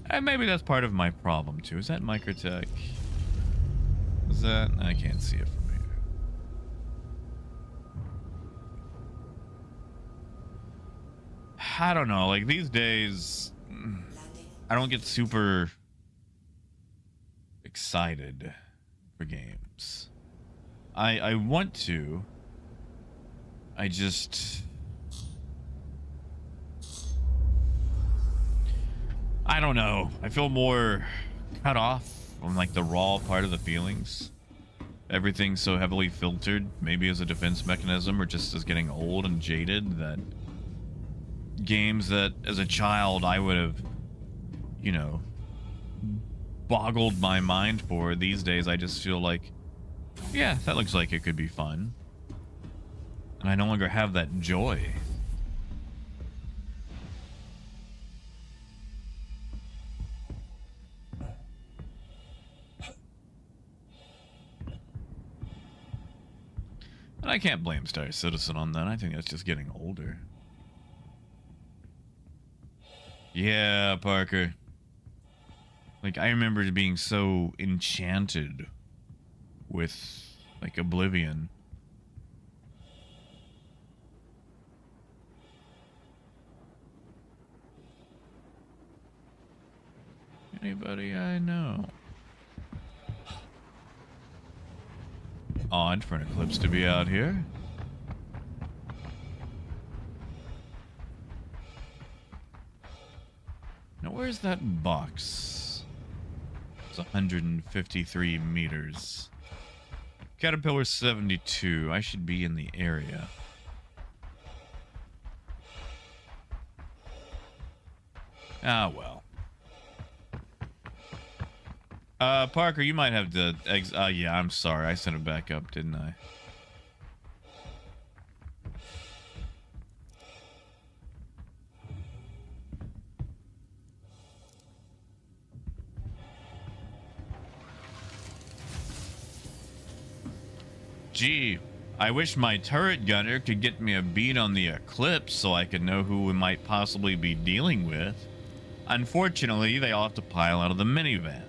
And maybe that's part of my problem, too. Is that Microtech? Is that? I can't see it from here. I don't know. Like, these days, I don't get super excited for games. I want to. I don't know. I feel more cut off from like the raw part of the feelings. Everything's so heavily filtered, maybe as a defense mechanism or just as getting old and jaded, that games that as a child I would have, you know, boggled my mind for, these days I just feel like, yeah, that looks like it could be fun. And I no longer have that joy. And I can't blame Star Citizen on that. I think that's just getting older. Yeah, Parker. Like, I remember being so enchanted with, like, Oblivion. Anybody I know? Odd for an eclipse to be out here. Now, where's that box? It's 153 meters. Caterpillar 72. I should be in the area. Ah, well. Parker, you might have to yeah, I'm sorry. I sent it back up, didn't I? Gee, I wish my turret gunner could get me a bead on the eclipse so I could know who we might possibly be dealing with. Unfortunately, they all have to pile out of the minivan.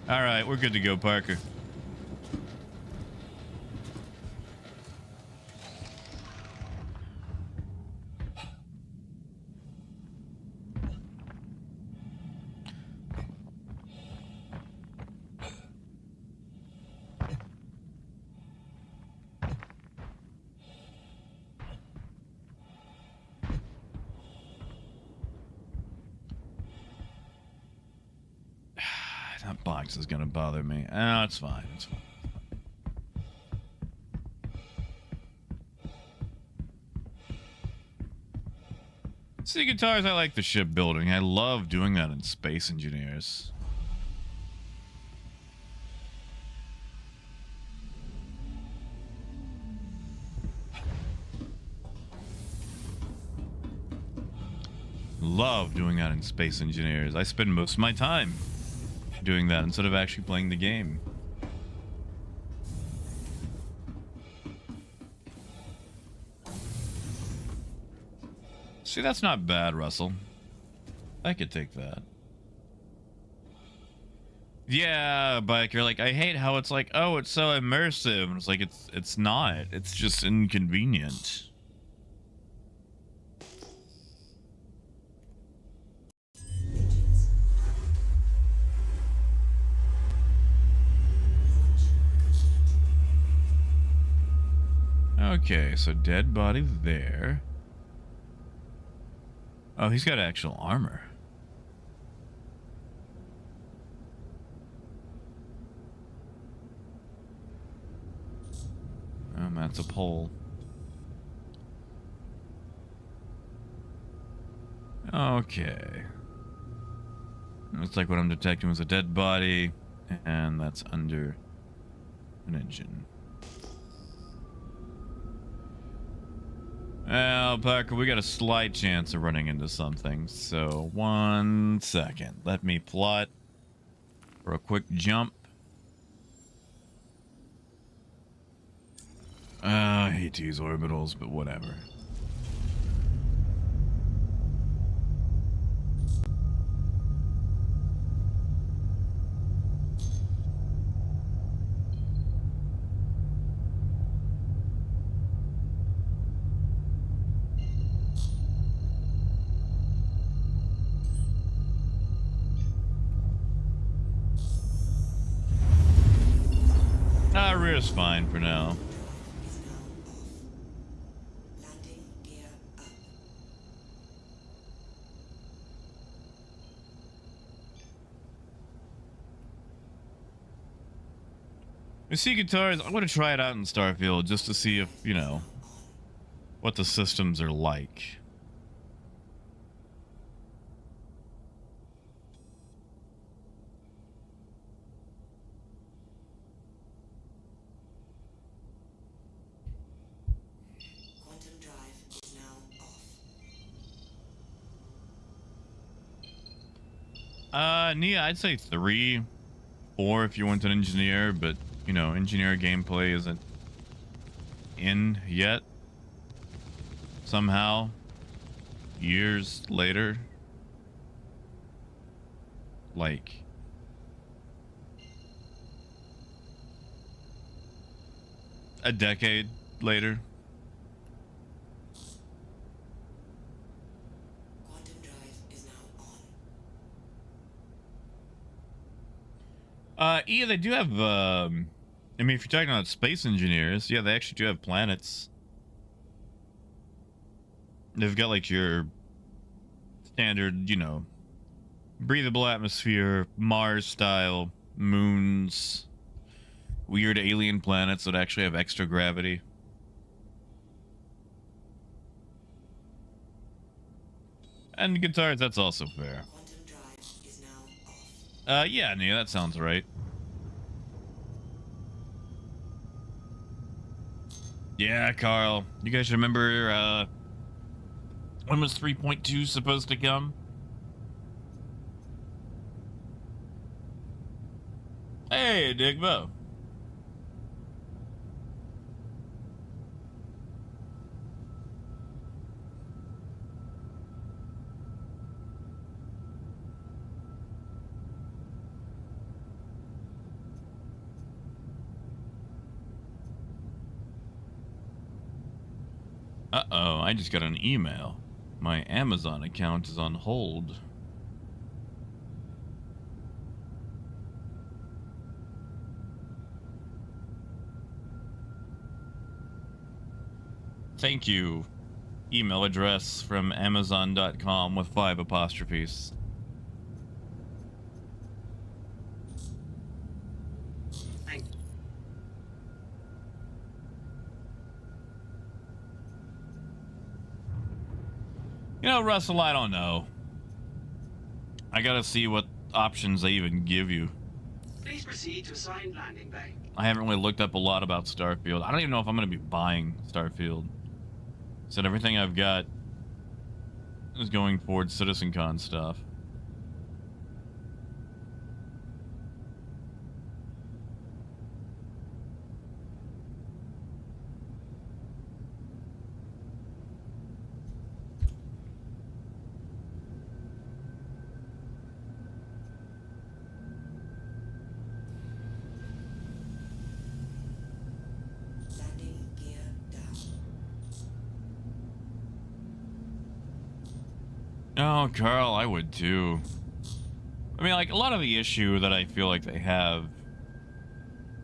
All right, we're good to go, Parker. That box is gonna bother me. Oh, it's fine. It's fine. See, guitars, I like the shipbuilding. I love doing that in Space Engineers. Love doing that in Space Engineers. I spend most of my time doing that instead of actually playing the game. See, that's not bad, Russell. I could take that. Yeah, biker, like, I hate how it's like, oh, it's so immersive. And it's like, it's not. It's just inconvenient. Okay, so dead body there. Oh, he's got actual armor. That's a pole. Okay. Looks like what I'm detecting was a dead body, and that's under an engine. Well, Parker, we got a slight chance of running into something, so 1 second. Let me plot for a quick jump. I hate to use orbitals, but whatever. Rear's fine for now. Is now off. Landing gear up. You see, guitars, I want to try it out in Starfield just to see if, you know, what the systems are like. Quantum drive is now off. Nia, I'd say 3, 4 if you want an engineer, but, you know, engineer gameplay isn't in yet. Somehow, years later, like, a decade later. Quantum drive is now on. Yeah, they do have, I mean, if you're talking about space engineers, yeah, they actually do have planets. They've got, like, your standard, you know, breathable atmosphere, Mars style, moons, weird alien planets that actually have extra gravity. And guitars, that's also fair. Quantum drive is now off. Yeah, Nia, that sounds right. Yeah, Carl. You guys remember, when was 3.2 supposed to come? Hey, Digbo. Uh-oh, I just got an email. My Amazon account is on hold. Thank you. Email address from Amazon.com with 5 apostrophes. You know, Russell, I don't know. I gotta see what options they even give you. Please proceed to assigned landing bay. I haven't really looked up a lot about Starfield. I don't even know if I'm gonna be buying Starfield. Said everything I've got is going towards CitizenCon stuff. Landing gear down. Oh, Carl, I would too. I mean, like, a lot of the issue that I feel like they have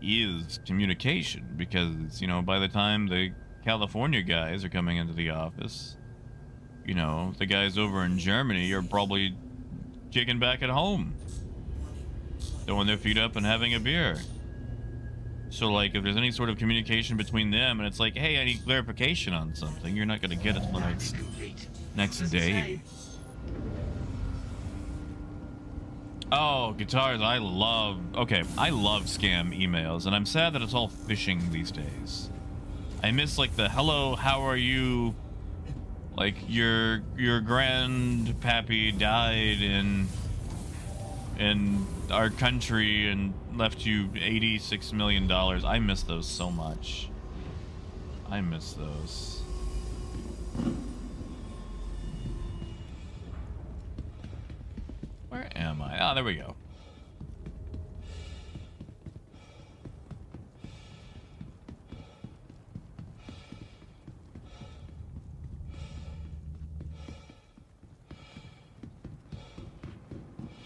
is communication, because, you know, by the time the California guys are coming into the office, you know, the guys over in Germany are probably kicking back at home, throwing their feet up and having a beer. So, like, if there's any sort of communication between them, and it's like, hey, I need clarification on something, you're not going to get it till Is complete. next Does it day. say? Oh, guitars, I love scam emails, and I'm sad that it's all phishing these days. I miss, like, the hello, how are you? Like, your grandpappy died in our country and left you $86 million. I miss those so much. I miss those. Where am I? Ah, there we go.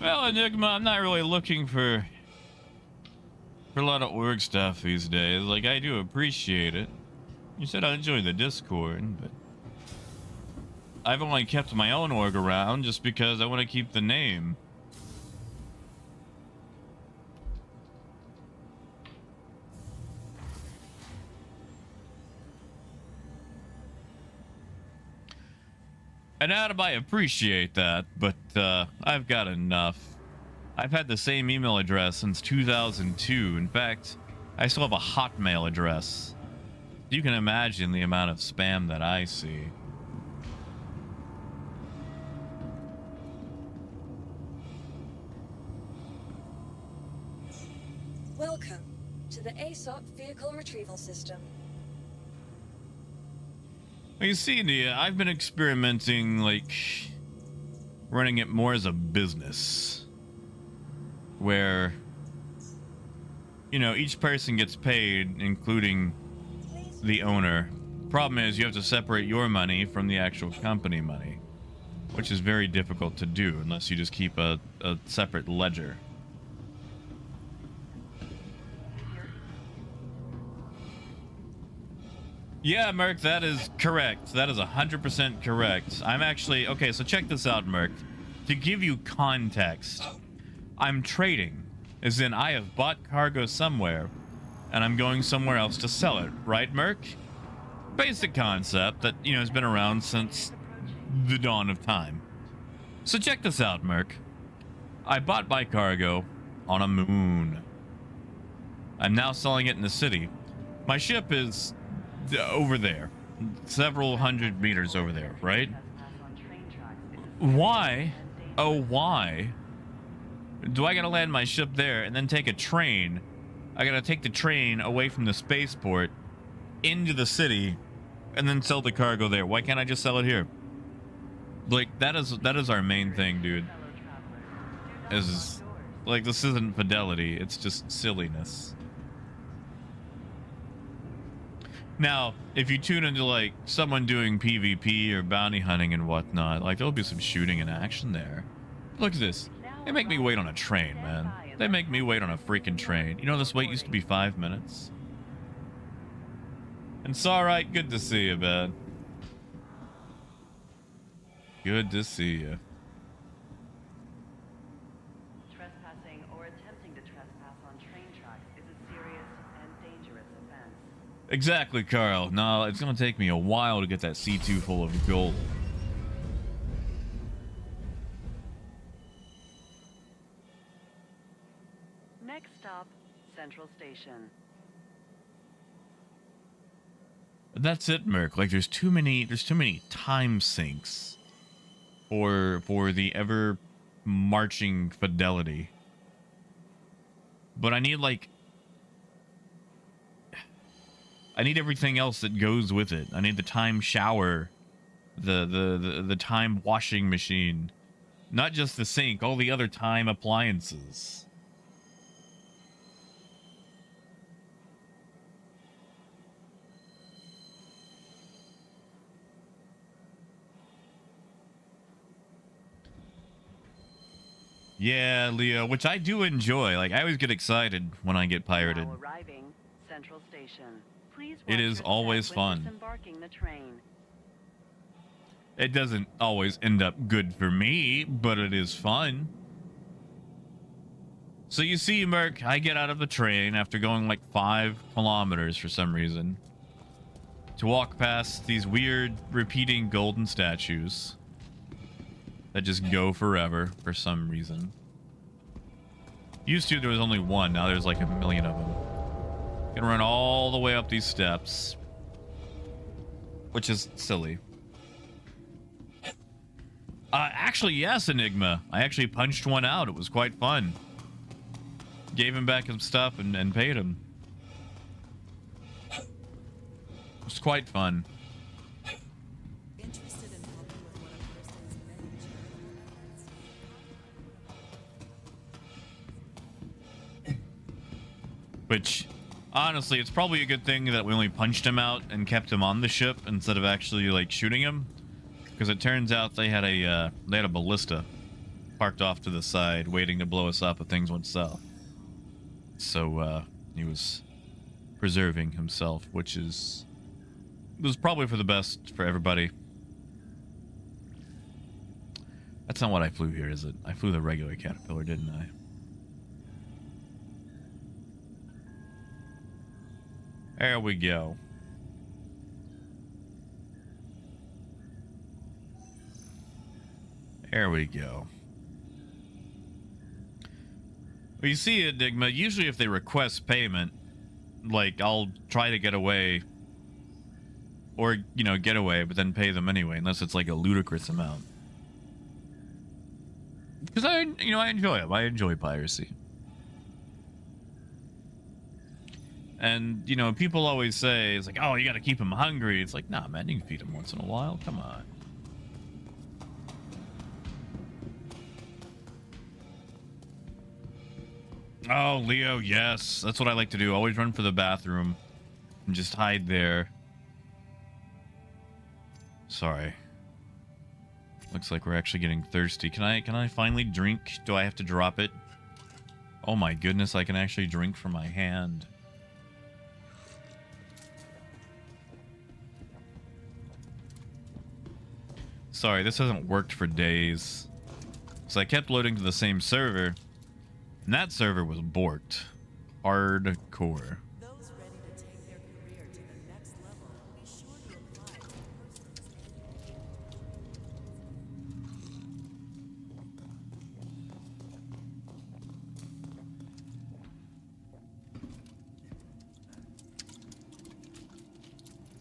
Well, Enigma, I'm not really looking for a lot of org stuff these days. Like, I do appreciate it. You said I enjoy the Discord, but I've only kept my own org around just because I want to keep the name. And Adam, I appreciate that, but I've got enough. I've had the same email address since 2002. In fact, I still have a Hotmail address. You can imagine the amount of spam that I see. Welcome to the ASOP Vehicle Retrieval System. Well, you see, Nia, I've been experimenting, like, running it more as a business. Where, you know, each person gets paid, including the owner. Problem is, you have to separate your money from the actual company money, which is very difficult to do unless you just keep a separate ledger. Yeah, Merc, that is correct. That is 100% correct. I'm actually... Okay, so check this out, Merc. To give you context, I'm trading. As in, I have bought cargo somewhere, and I'm going somewhere else to sell it. Right, Merc? Basic concept that, you know, has been around since the dawn of time. So check this out, Merc. I bought my cargo on a moon. I'm now selling it in the city. My ship is... over there, several hundred meters over there, right? Why, oh why do I gotta land my ship there and then take a train? I gotta take the train away from the spaceport into the city and then sell the cargo there. Why can't I just sell it here? Like, that is our main thing, dude. Is like, this isn't Fidelity, it's just silliness. Now, if you tune into, like, someone doing PvP or bounty hunting and whatnot, like, there'll be some shooting and action there. Look at this. They make me wait on a train, man. They make me wait on a freaking train. You know, this wait used to be 5 minutes. And it's alright, good to see you, man. Good to see you. Trespassing or attempting to trespass on train tracks is a serious and dangerous offense. Exactly, Carl. No, it's gonna take me a while to get that C2 full of gold. Next stop, Central Station. That's it, Merc. Like, there's too many time sinks for the ever marching Fidelity. But I need everything else that goes with it. I need the time shower, the time washing machine, not just the sink, all the other time appliances. Yeah, Leo, which I do enjoy. Like, I always get excited when I get pirated. Now arriving, Central Station. Please It watch is your always step when fun. disembarking the train. It doesn't always end up good for me, but it is fun. So you see, Merc, I get out of the train after going like 5 kilometers for some reason to walk past these weird repeating golden statues that just go forever for some reason. Used to, there was only one. Now there's like a million of them. Gonna run all the way up these steps, which is silly. Actually, yes, Enigma. I actually punched one out. It was quite fun. Gave him back his stuff and paid him. It was quite fun. Interested in helping with one of Thurston's many charitable efforts? Which, honestly, it's probably a good thing that we only punched him out and kept him on the ship instead of actually like shooting him, because it turns out they had a ballista parked off to the side, waiting to blow us up if things went south. So he was preserving himself, which was probably for the best for everybody. That's not what I flew here, is it? I flew the regular Caterpillar, didn't I? There we go. There we go. Well, you see, Enigma, usually if they request payment, like, I'll try to get away. Or, you know, get away, but then pay them anyway, unless it's like a ludicrous amount. Because I enjoy them. I enjoy piracy. And, you know, people always say, it's like, oh, you gotta keep them hungry. It's like, nah, man, you can feed them once in a while. Come on. Oh, Leo, yes. That's what I like to do. Always run for the bathroom and just hide there. Sorry. Looks like we're actually getting thirsty. Can I finally drink? Do I have to drop it? Oh my goodness, I can actually drink from my hand. Sorry, this hasn't worked for days. So I kept loading to the same server. And that server was borked. Hardcore. Those ready to take their career to the next level will be sure to apply to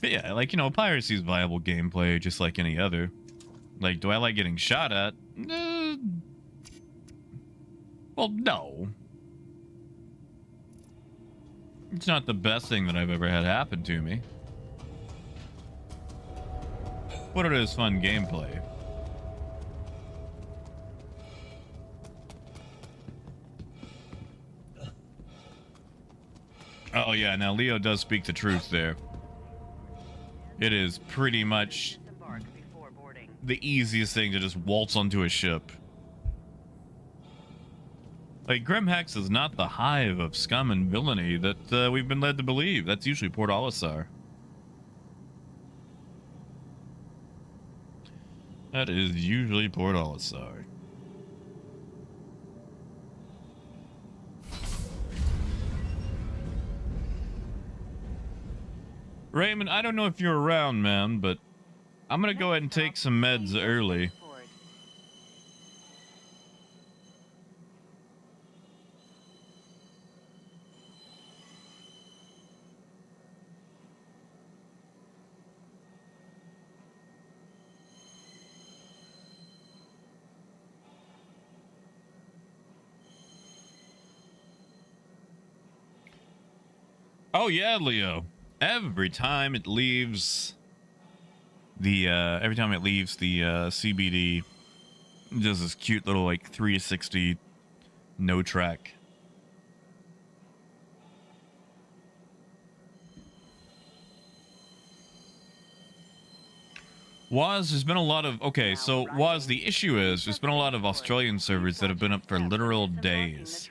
But yeah, like, you know, piracy is viable gameplay just like any other. Like, do I like getting shot at? Well, no. It's not the best thing that I've ever had happen to me. But it is fun gameplay. Oh yeah, now Leo does speak the truth there. It is pretty much Disembark before boarding. the easiest thing to just waltz onto a ship. Like, Grimhex is not the hive of scum and villainy that we've been led to believe. That's usually Port Olisar. That is usually Port Olisar. Raymond, I don't know if you're around, man, but I'm gonna go ahead and take some meds early. Oh yeah, Leo. Every time it leaves the CBD, it does this cute little like 360 no track. There's been a lot of the issue is there's been a lot of Australian servers that have been up for literal days.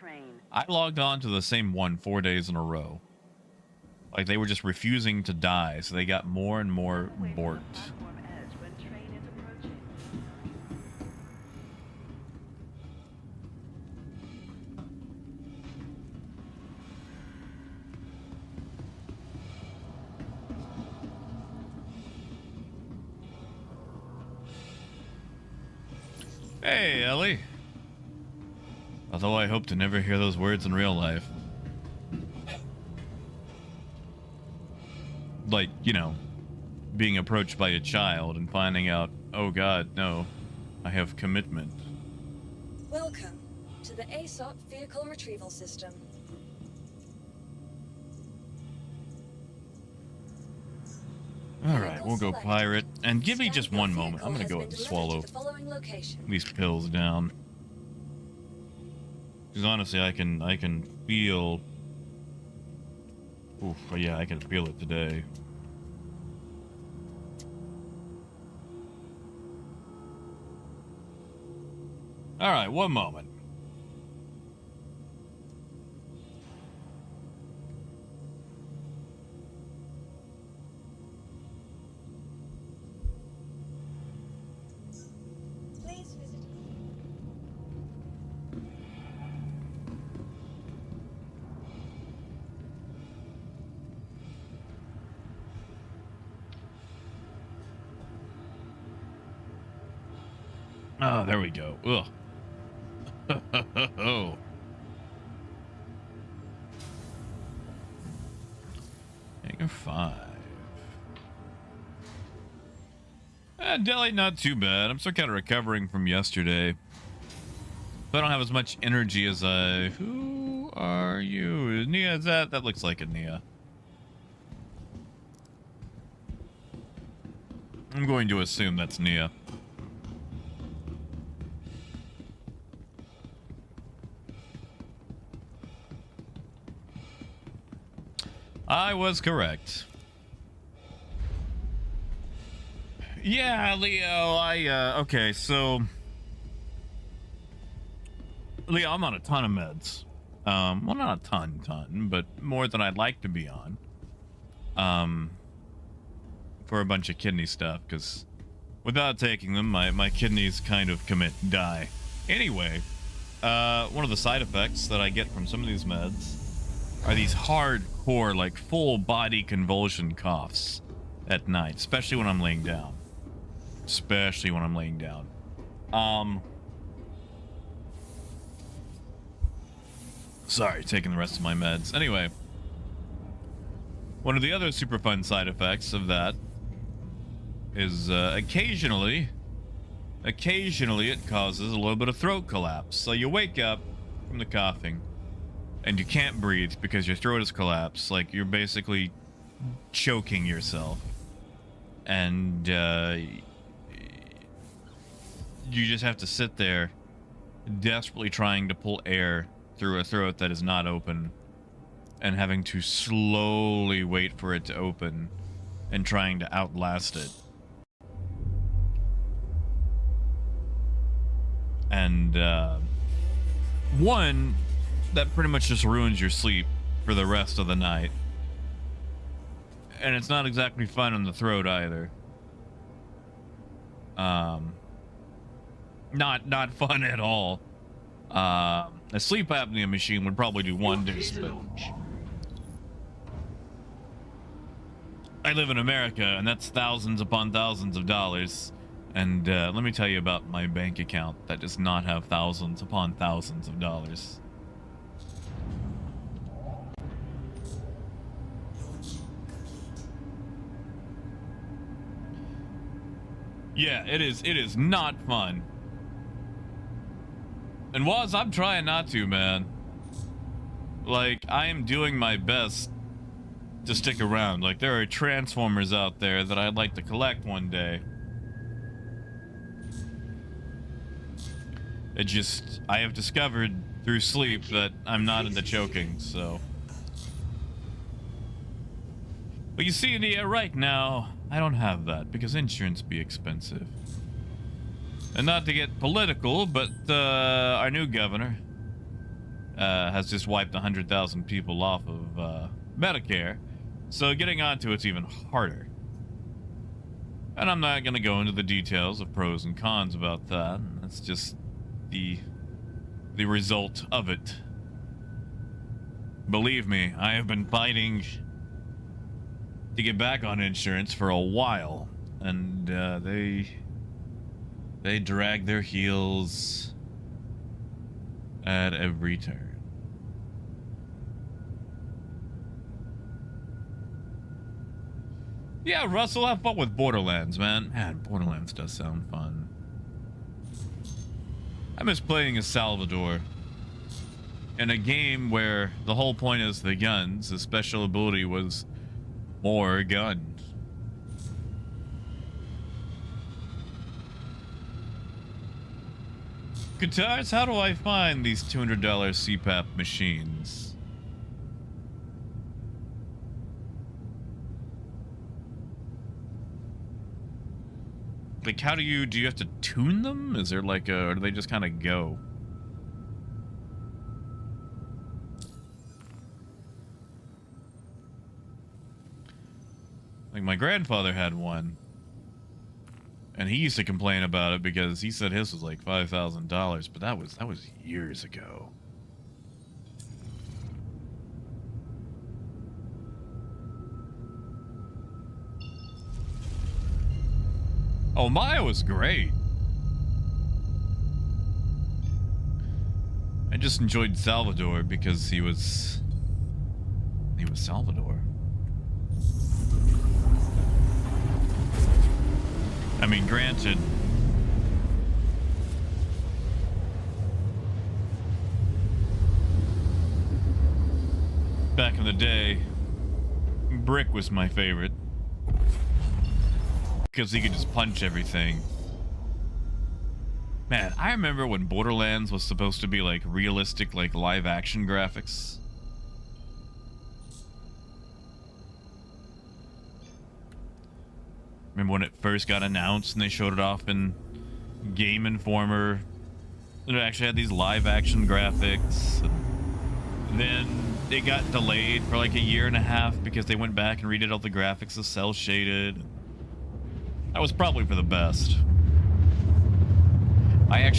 I logged on to the same one 4 days in a row. Like they were just refusing to die, so they got more and more bored. Hey, Ellie. Although I hope to never hear those words in real life. Like, you know, being approached by a child and finding out, oh god, no, I have commitment. Welcome to the ASOP Vehicle Retrieval System. Alright, we'll go pirate. And give me just one moment. I'm gonna go and swallow these pills down. Because honestly, I can feel... Oof, yeah, I can feel it today. Alright, one moment. Please visit. Oh, there we go. Ugh. Oh. Take 5. Delhi, not too bad. I'm still kind of recovering from yesterday. So I don't have as much energy as I... Who are you? Nia, is that? That looks like a Nia. I'm going to assume that's Nia. I was correct. Yeah, Leo, okay, so... Leo, I'm on a ton of meds. Well, not a ton, but more than I'd like to be on. For a bunch of kidney stuff, because without taking them, my kidneys kind of die. Anyway, one of the side effects that I get from some of these meds are these hardcore, like, full-body convulsion coughs at night, especially when I'm laying down. Sorry, taking the rest of my meds. Anyway, one of the other super fun side effects of that is occasionally it causes a little bit of throat collapse. So you wake up from the coughing and you can't breathe because your throat is collapsed. Like you're basically choking yourself. And you just have to sit there desperately trying to pull air through a throat that is not open and having to slowly wait for it to open and trying to outlast it. And one, that pretty much just ruins your sleep for the rest of the night. And it's not exactly fun on the throat either. Not fun at all. A sleep apnea machine would probably do wonders, but I live in America, and that's thousands upon thousands of dollars. And let me tell you about my bank account that does not have thousands upon thousands of dollars. Yeah, it is not fun. And Waz, I'm trying not to, man. Like, I am doing my best to stick around. Like, there are Transformers out there that I'd like to collect one day. It just, I have discovered through sleep that I'm not into choking, so. But you see, Nia, right now, I don't have that because insurance be expensive. And not to get political, but our new governor has just wiped 100,000 people off of Medicare, so getting onto it's even harder. And I'm not going to go into the details of pros and cons about that. That's just the result of it. Believe me, I have been fighting to get back on insurance for a while, and they drag their heels at every turn. Yeah, Russell, have fun with Borderlands, man. Man, Borderlands does sound fun. I miss playing as Salvador in a game where the whole point is the guns. The special ability was more guns. Guitars, how do I find these $200 CPAP machines? Like, how do you have to tune them? Is there like a, or do they just kind of go? Like, my grandfather had one, and he used to complain about it because he said his was like $5,000, but that was years ago. Oh, Maya was great. I just enjoyed Salvador because he was Salvador. I mean, granted, back in the day, Brick was my favorite. Because he could just punch everything. Man, I remember when Borderlands was supposed to be like realistic, like live action graphics. Remember when it first got announced and they showed it off in Game Informer? It actually had these live action graphics. And then it got delayed for like a year and a half because they went back and redid all the graphics as cell shaded. That was probably for the best. I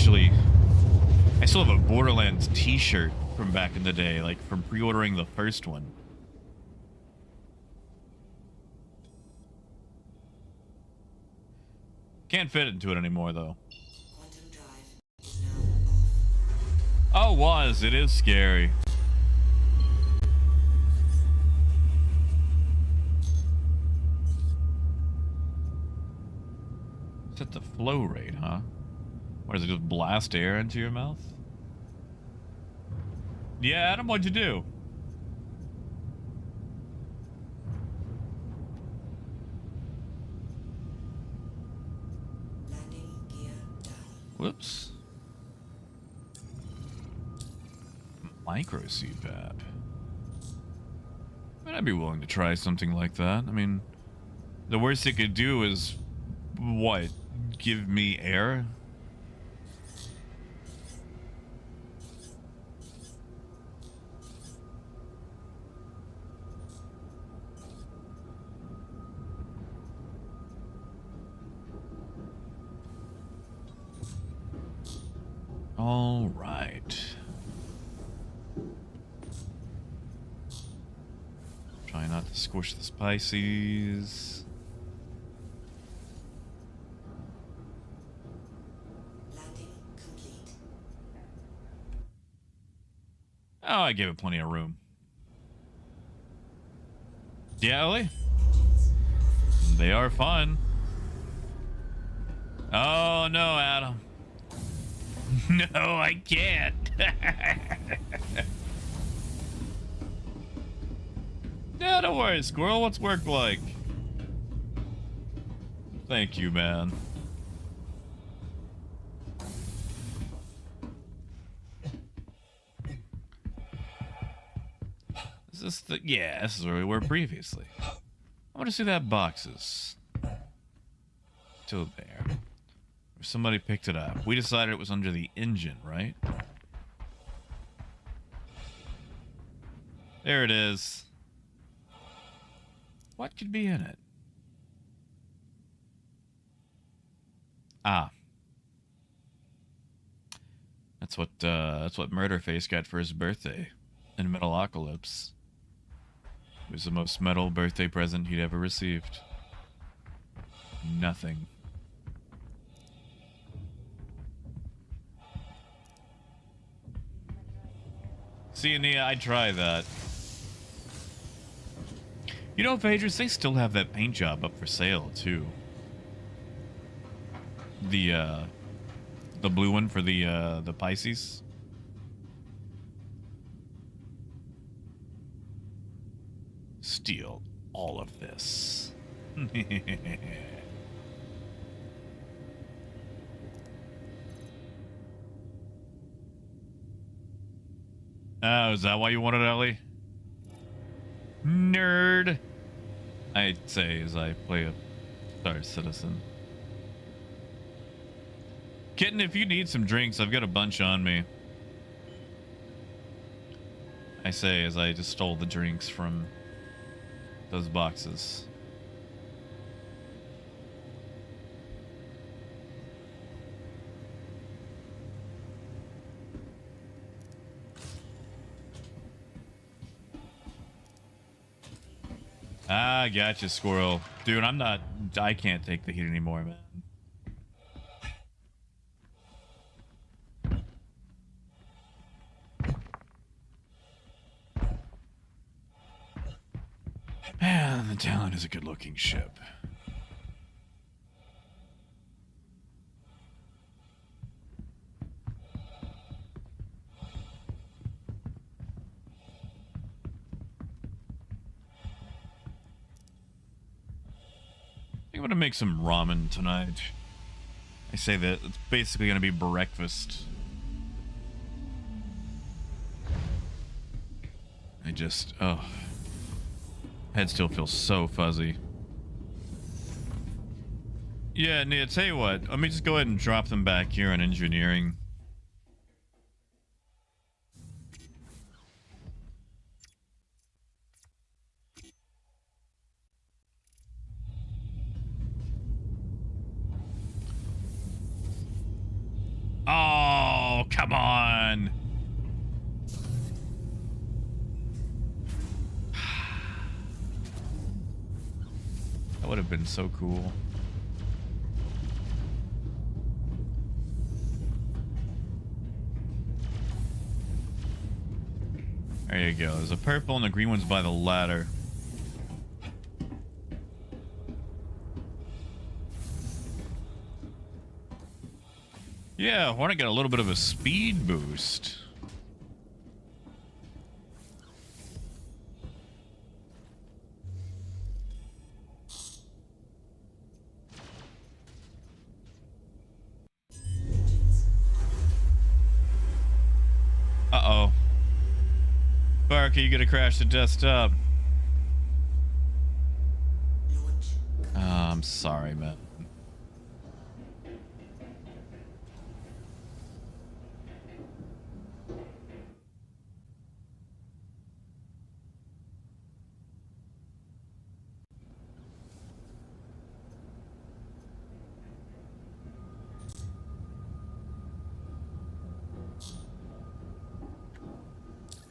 still have a Borderlands t-shirt from back in the day, like from pre-ordering the first one. Can't fit into it anymore, though. Quantum drive is now off. Oh, it is scary. Set the flow rate, huh? What, does it just blast air into your mouth? Yeah, Adam, what'd you do? Landing gear down. Whoops. Micro CPAP. I mean, I'd be willing to try something like that. I mean, the worst it could do is, what? Give me air? All right. Try not to squish the spices. Landing complete. Oh, I gave it plenty of room. Yeah, Ellie? Engines. They are fun. Oh, no, Adam. No, I can't. Yeah, don't worry, Squirrel. What's work like? Thank you, man. Is this the... Yeah, this is where we were previously. I want to see that boxes. Still there. Somebody picked it up. We decided it was under the engine, right? There it is. What could be in it? Ah. That's what Murderface got for his birthday in Metalocalypse. It was the most metal birthday present he'd ever received. Nothing. See, Nia, I'd try that. You know, Phaedrus, they still have that paint job up for sale, too. The blue one for the Pisces. Steal all of this. Oh, is that why you wanted Ellie? Nerd. I'd say as I play a Star Citizen. Kitten, if you need some drinks, I've got a bunch on me. I say as I just stole the drinks from those boxes. Ah, gotcha, Squirrel. Dude, I can't take the heat anymore, man. Man, the Talon is a good-looking ship. I'm gonna make some ramen tonight. I say that it's basically gonna be breakfast. Oh, head still feels so fuzzy. Yeah, Nia, tell you what, let me just go ahead and drop them back here in engineering. Oh, come on. That would have been so cool. There you go. There's a purple and the green one's by the ladder. Yeah, I want to get a little bit of a speed boost. Uh-oh. Barker, you gotta crash the desktop. Oh, I'm sorry, man.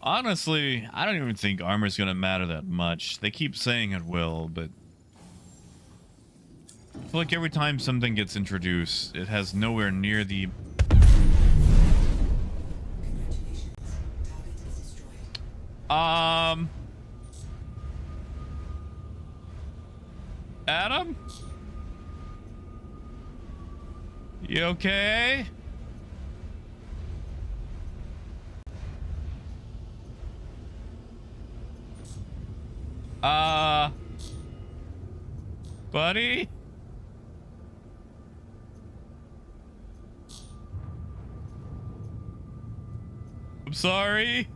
Honestly, I don't even think armor's gonna matter that much. They keep saying it will, but I feel like every time something gets introduced, it has nowhere near the... Adam? You okay? Buddy? I'm sorry.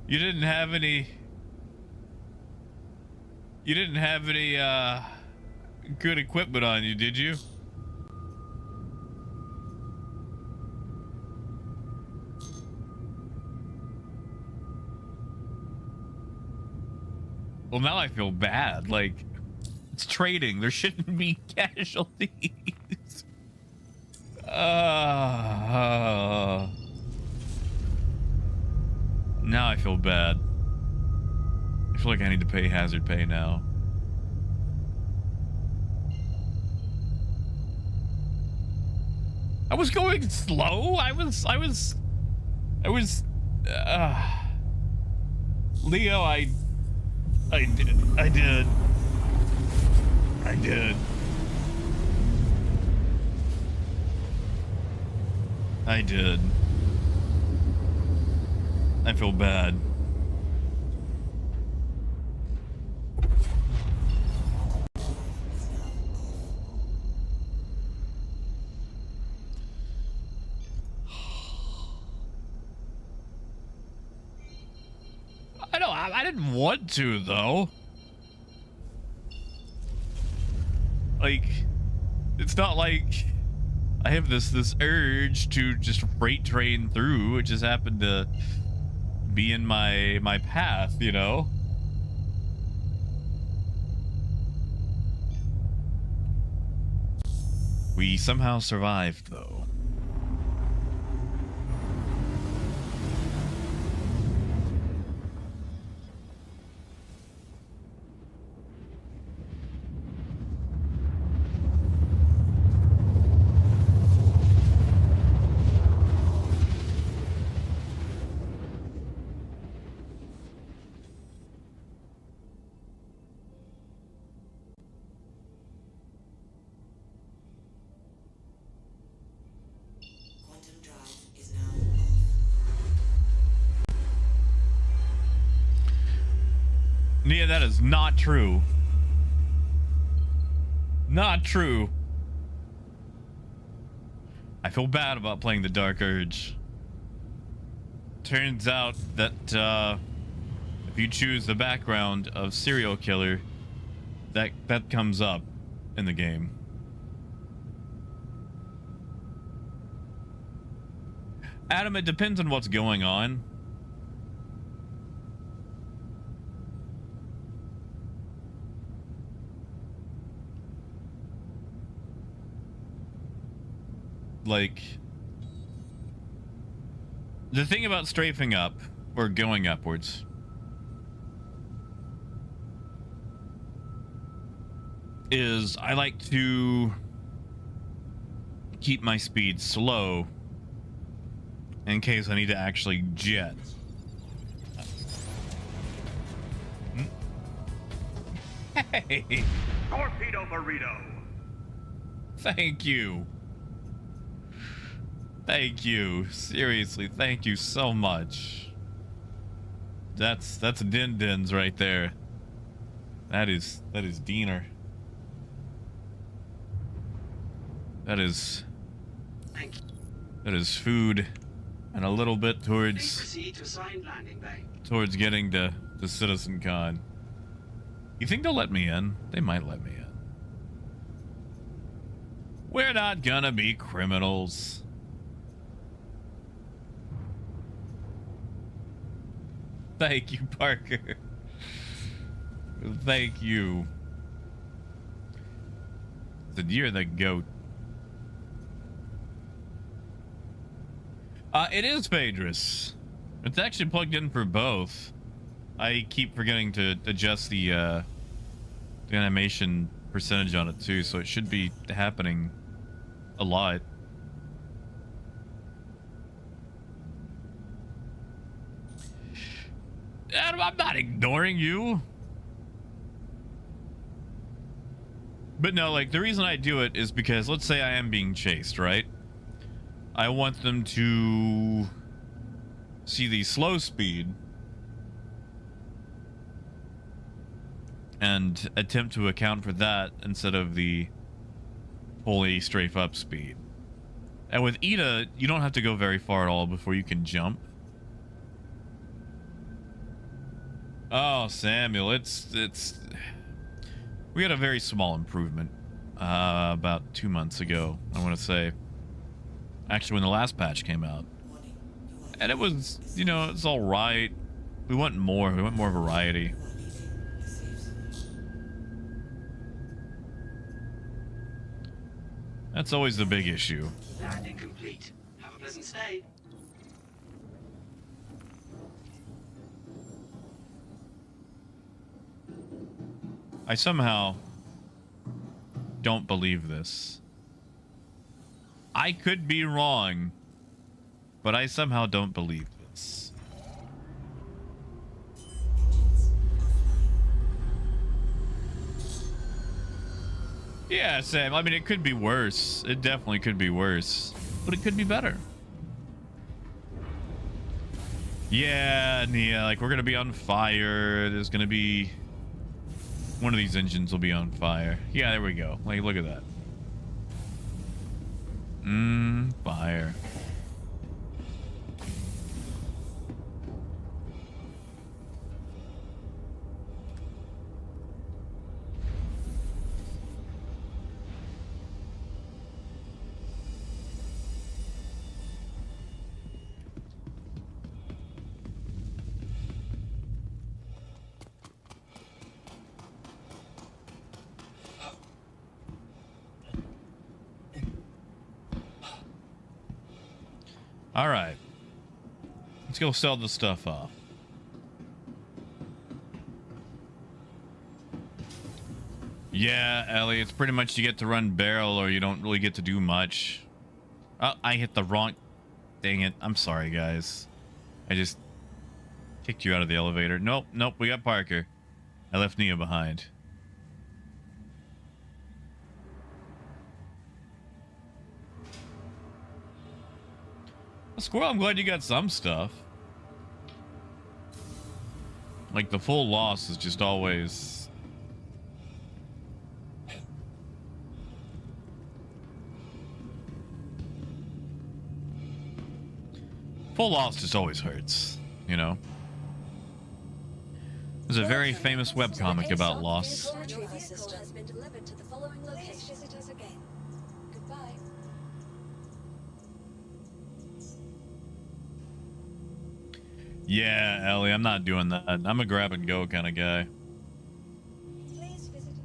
You didn't have any... You didn't have any, good equipment on you, did you? Well, now I feel bad. Like, it's trading. There shouldn't be casualties. Now I feel bad. I feel like I need to pay hazard pay now. I was going slow. Leo, I did. I did. I feel bad. I didn't want to, though. Like, it's not like I have this urge to just freight train through. It just happened to be in my path, you know? We somehow survived, though. Nia, that is not true. Not true. I feel bad about playing the Dark Urge. Turns out that if you choose the background of serial killer, that comes up in the game. Adam, it depends on what's going on. Like, the thing about strafing up or going upwards is I like to keep my speed slow in case I need to actually jet. Hey! Torpedo burrito! Thank you. Thank you. Seriously, thank you so much. That's din-dins right there. That is Diener. That is food and a little bit Please towards proceed to assigned landing bay. towards getting to Citizen Con. You think they'll let me in? They might let me in. We're not gonna be criminals. Thank you, Parker. Thank you. Said you're the goat. It is Phaedrus. It's actually plugged in for both. I keep forgetting to adjust the animation percentage on it too, so it should be happening a lot. Adam, I'm not ignoring you. But no, like, the reason I do it is because, let's say I am being chased, right? I want them to see the slow speed and attempt to account for that instead of the fully strafe up speed. And with Ida, you don't have to go very far at all before you can jump. Oh, Samuel, it's we had a very small improvement about 2 months ago, I want to say. Actually, when the last patch came out. And it was, you know, it's all right. We want more. We want more variety. That's always the big issue. Landing complete. Have a pleasant stay. I somehow don't believe this. I could be wrong, but I somehow don't believe this. Yeah, Sam, I mean, it could be worse. It definitely could be worse, but it could be better. Yeah, Nia, like, we're gonna be on fire. There's gonna be... one of these engines will be on fire. Yeah, there we go. Like, look at that. Fire. All right. Let's go sell the stuff off. Yeah, Ellie, it's pretty much you get to run barrel or you don't really get to do much. Oh, I hit the wrong... Dang it. I'm sorry, guys. I just kicked you out of the elevator. Nope, nope, we got Parker. I left Nia behind. Squirrel, I'm glad you got some stuff. Like, the full loss is just always... full loss just always hurts, you know? There's a very famous webcomic about loss. Vehicle retrieval system has been delivered to the following location. Please visit us again. Goodbye. Yeah, Ellie, I'm not doing that. I'm a grab and go kind of guy. Please visit us.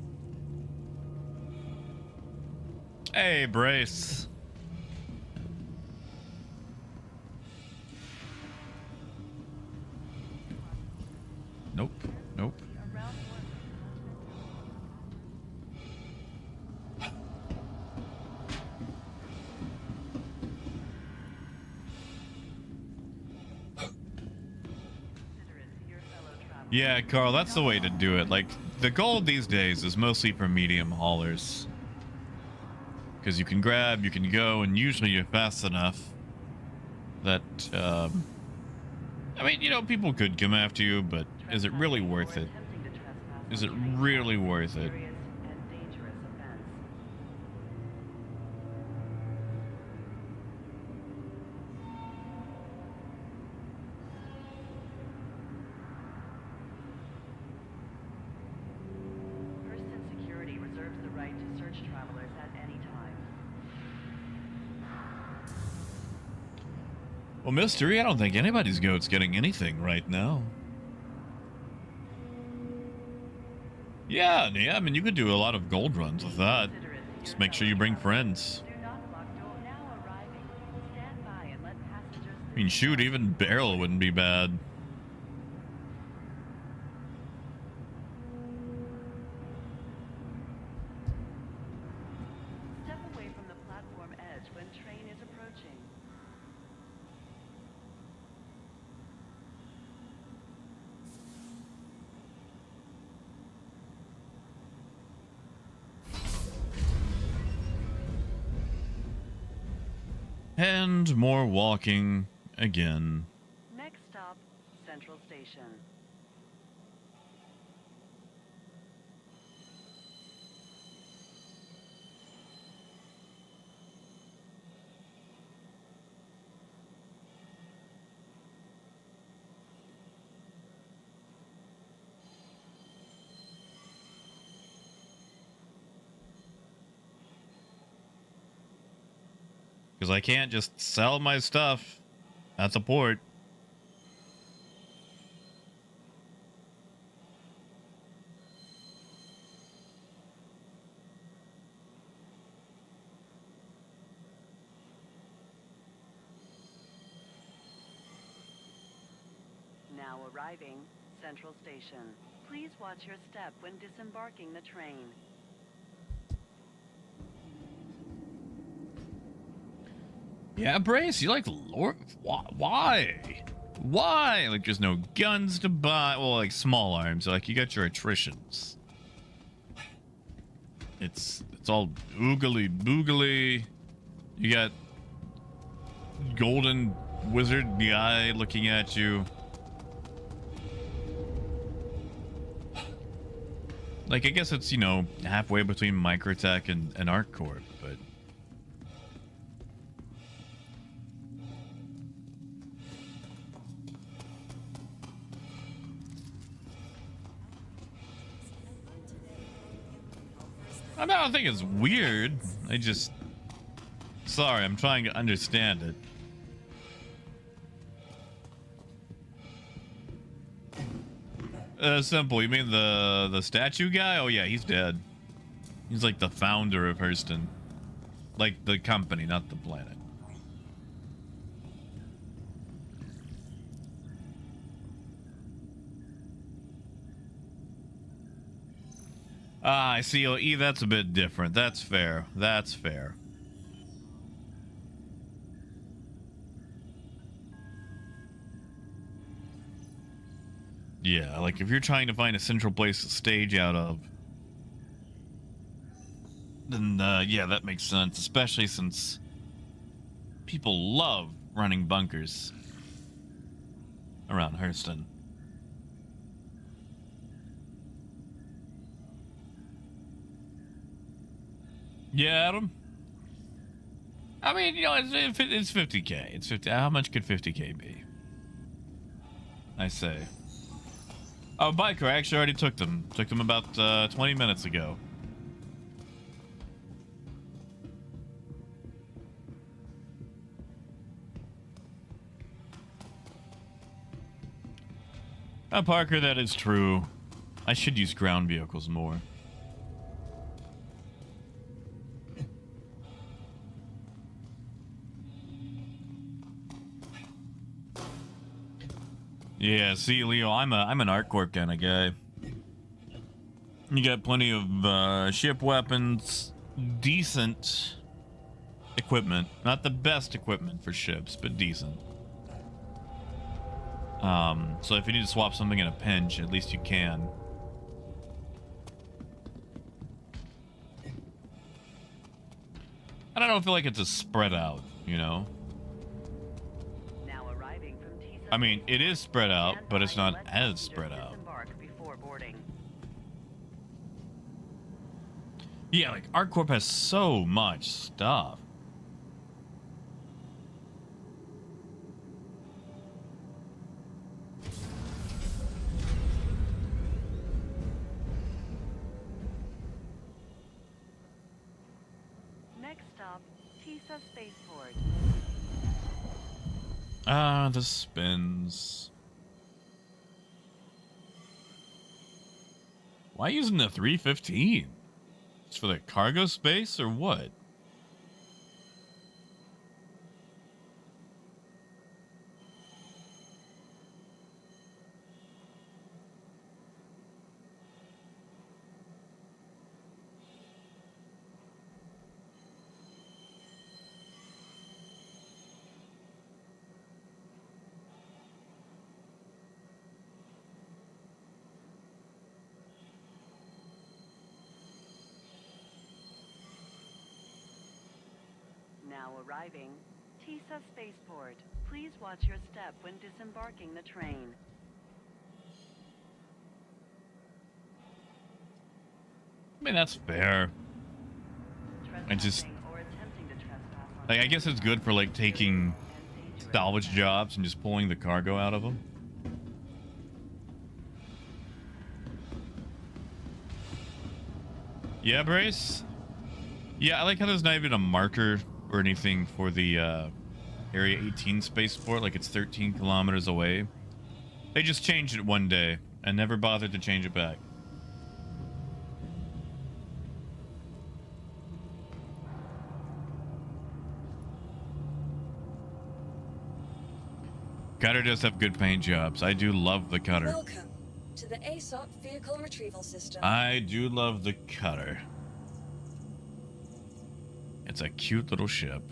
Hey, Brace. Nope, nope. Yeah, Carl, that's the way to do it. Like, the gold these days is mostly for medium haulers. Because you can grab, you can go, and usually you're fast enough that, I mean, you know, people could come after you, but is it really worth it? Is it really worth it? Well, Mystery, I don't think anybody's goat's getting anything right now. Yeah, I mean, you could do a lot of gold runs with that. Just make sure you bring friends. I mean, shoot, even barrel wouldn't be bad. Step away from the platform edge when train is approaching. And more walking again. Next stop, Central Station. Because I can't just sell my stuff at the port. Now arriving, Central Station. Please watch your step when disembarking the train. Yeah, Brace, you like Lord? Why? Why? Like, there's no guns to buy. Well, like small arms. Like, you got your attritions. It's all oogly boogly. You got golden wizard guy looking at you. Like, I guess it's, you know, halfway between Microtech and ArcCorp, but I don't think it's weird. I just... Sorry, I'm trying to understand it. Simple. You mean the statue guy? Oh yeah, he's dead. He's like the founder of Hurston. Like the company, not the planet. Ah, I see. Oh, E, that's a bit different. That's fair. That's fair. Yeah, like if you're trying to find a central place to stage out of, then yeah, that makes sense. Especially since people love running bunkers around Hurston. Yeah, Adam. I mean, you know, it's 50K. It's 50. How much could 50K be? I say. Oh, biker, I actually already took them. Took them about 20 minutes ago. Parker, that is true. I should use ground vehicles more. Yeah, see, Leo, I'm an ArcCorp kind of guy. You got plenty of ship weapons, decent equipment. Not the best equipment for ships, but decent. So if you need to swap something in a pinch, at least you can. I don't feel like it's a spread out, you know? I mean, it is spread out, but it's not as spread out. Yeah, like, ArcCorp has so much stuff. Next stop, Tisa Spaceport. Ah, the spins. Why using the 315? It's for the cargo space or what? Now arriving, Tisa Spaceport. Please watch your step when disembarking the train. I mean, that's fair. I just, Trespassing or attempting to trespass on like, I guess it's good for like taking salvage jobs and just pulling the cargo out of them. Yeah, Brace? Yeah, I like how there's not even a marker or anything for the Area 18 spaceport, like it's 13 kilometers away. They just changed it one day and never bothered to change it back. Cutter does have good paint jobs. I do love the Cutter. Welcome to the ASOP Vehicle Retrieval System. I do love the Cutter. It's a cute little ship.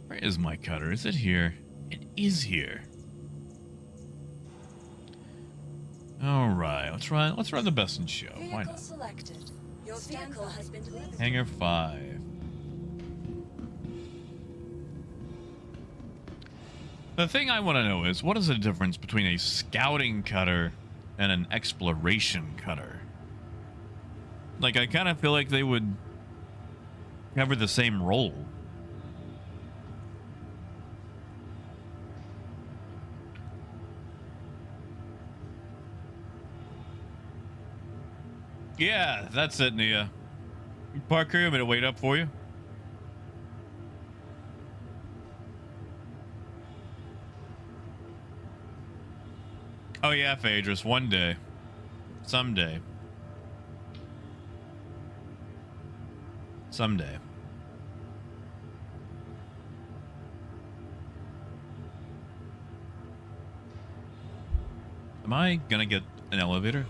Where is my Cutter? Is it here? It is here. All right, let's run the best in show. Why Vehicle not? selected. Your vehicle has been delivered. Hangar 5. The thing I want to know is, what is the difference between a scouting cutter and an exploration cutter? Like, I kind of feel like they would cover the same role. Yeah, that's it, Nia. Parker, I'm gonna wait up for you. Oh yeah, Phaedrus, one day. Someday. Someday. Am I gonna get an elevator?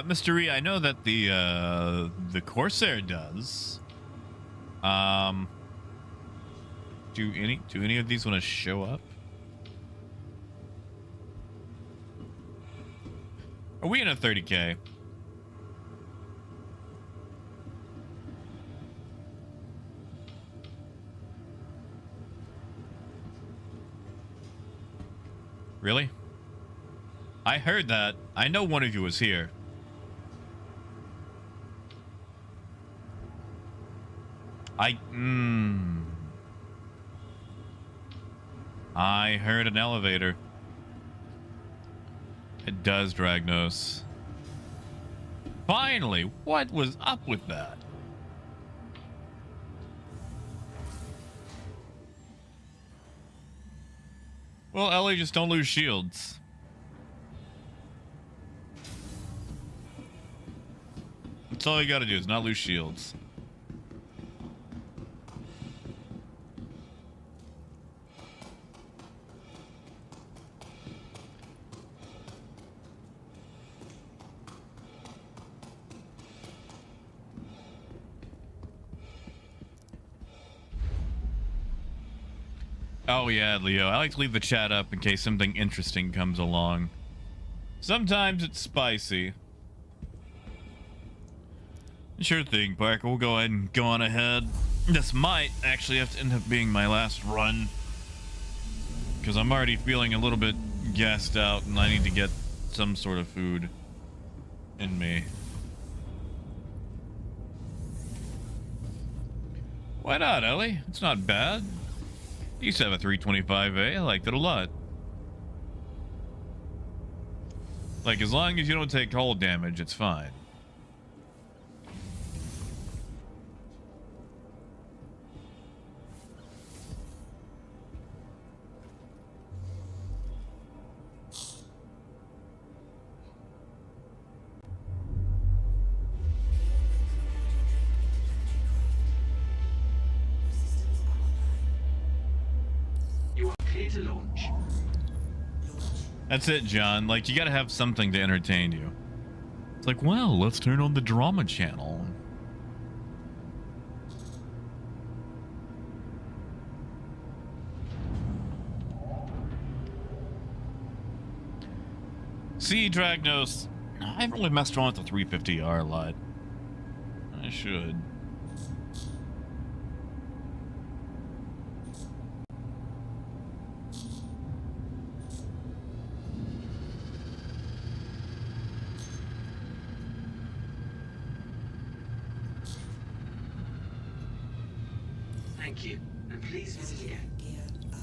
Mr. E, I know that the Corsair does. Do any of these want to show up? Are we in a 30K? Really? I heard that. I know one of you was here. I heard an elevator. It does, Dragnos. Finally, what was up with that? Well, Ellie, just don't lose shields. That's all you gotta do is not lose shields. Oh yeah, Leo. I like to leave the chat up in case something interesting comes along. Sometimes it's spicy. Sure thing, Parker. We'll go ahead and go on ahead. This might actually have to end up being my last run, because I'm already feeling a little bit gassed out and I need to get some sort of food in me. Why not, Ellie? It's not bad. You used to have a 325A. I liked it a lot. Like, as long as you don't take hull damage, it's fine. You are clear to launch. That's it, John. Like, you gotta have something to entertain you. It's like, well, let's turn on the drama channel. See, Dragnos, I haven't really messed around with the 350R a lot. I should. Thank you, and please visit again. Gear up.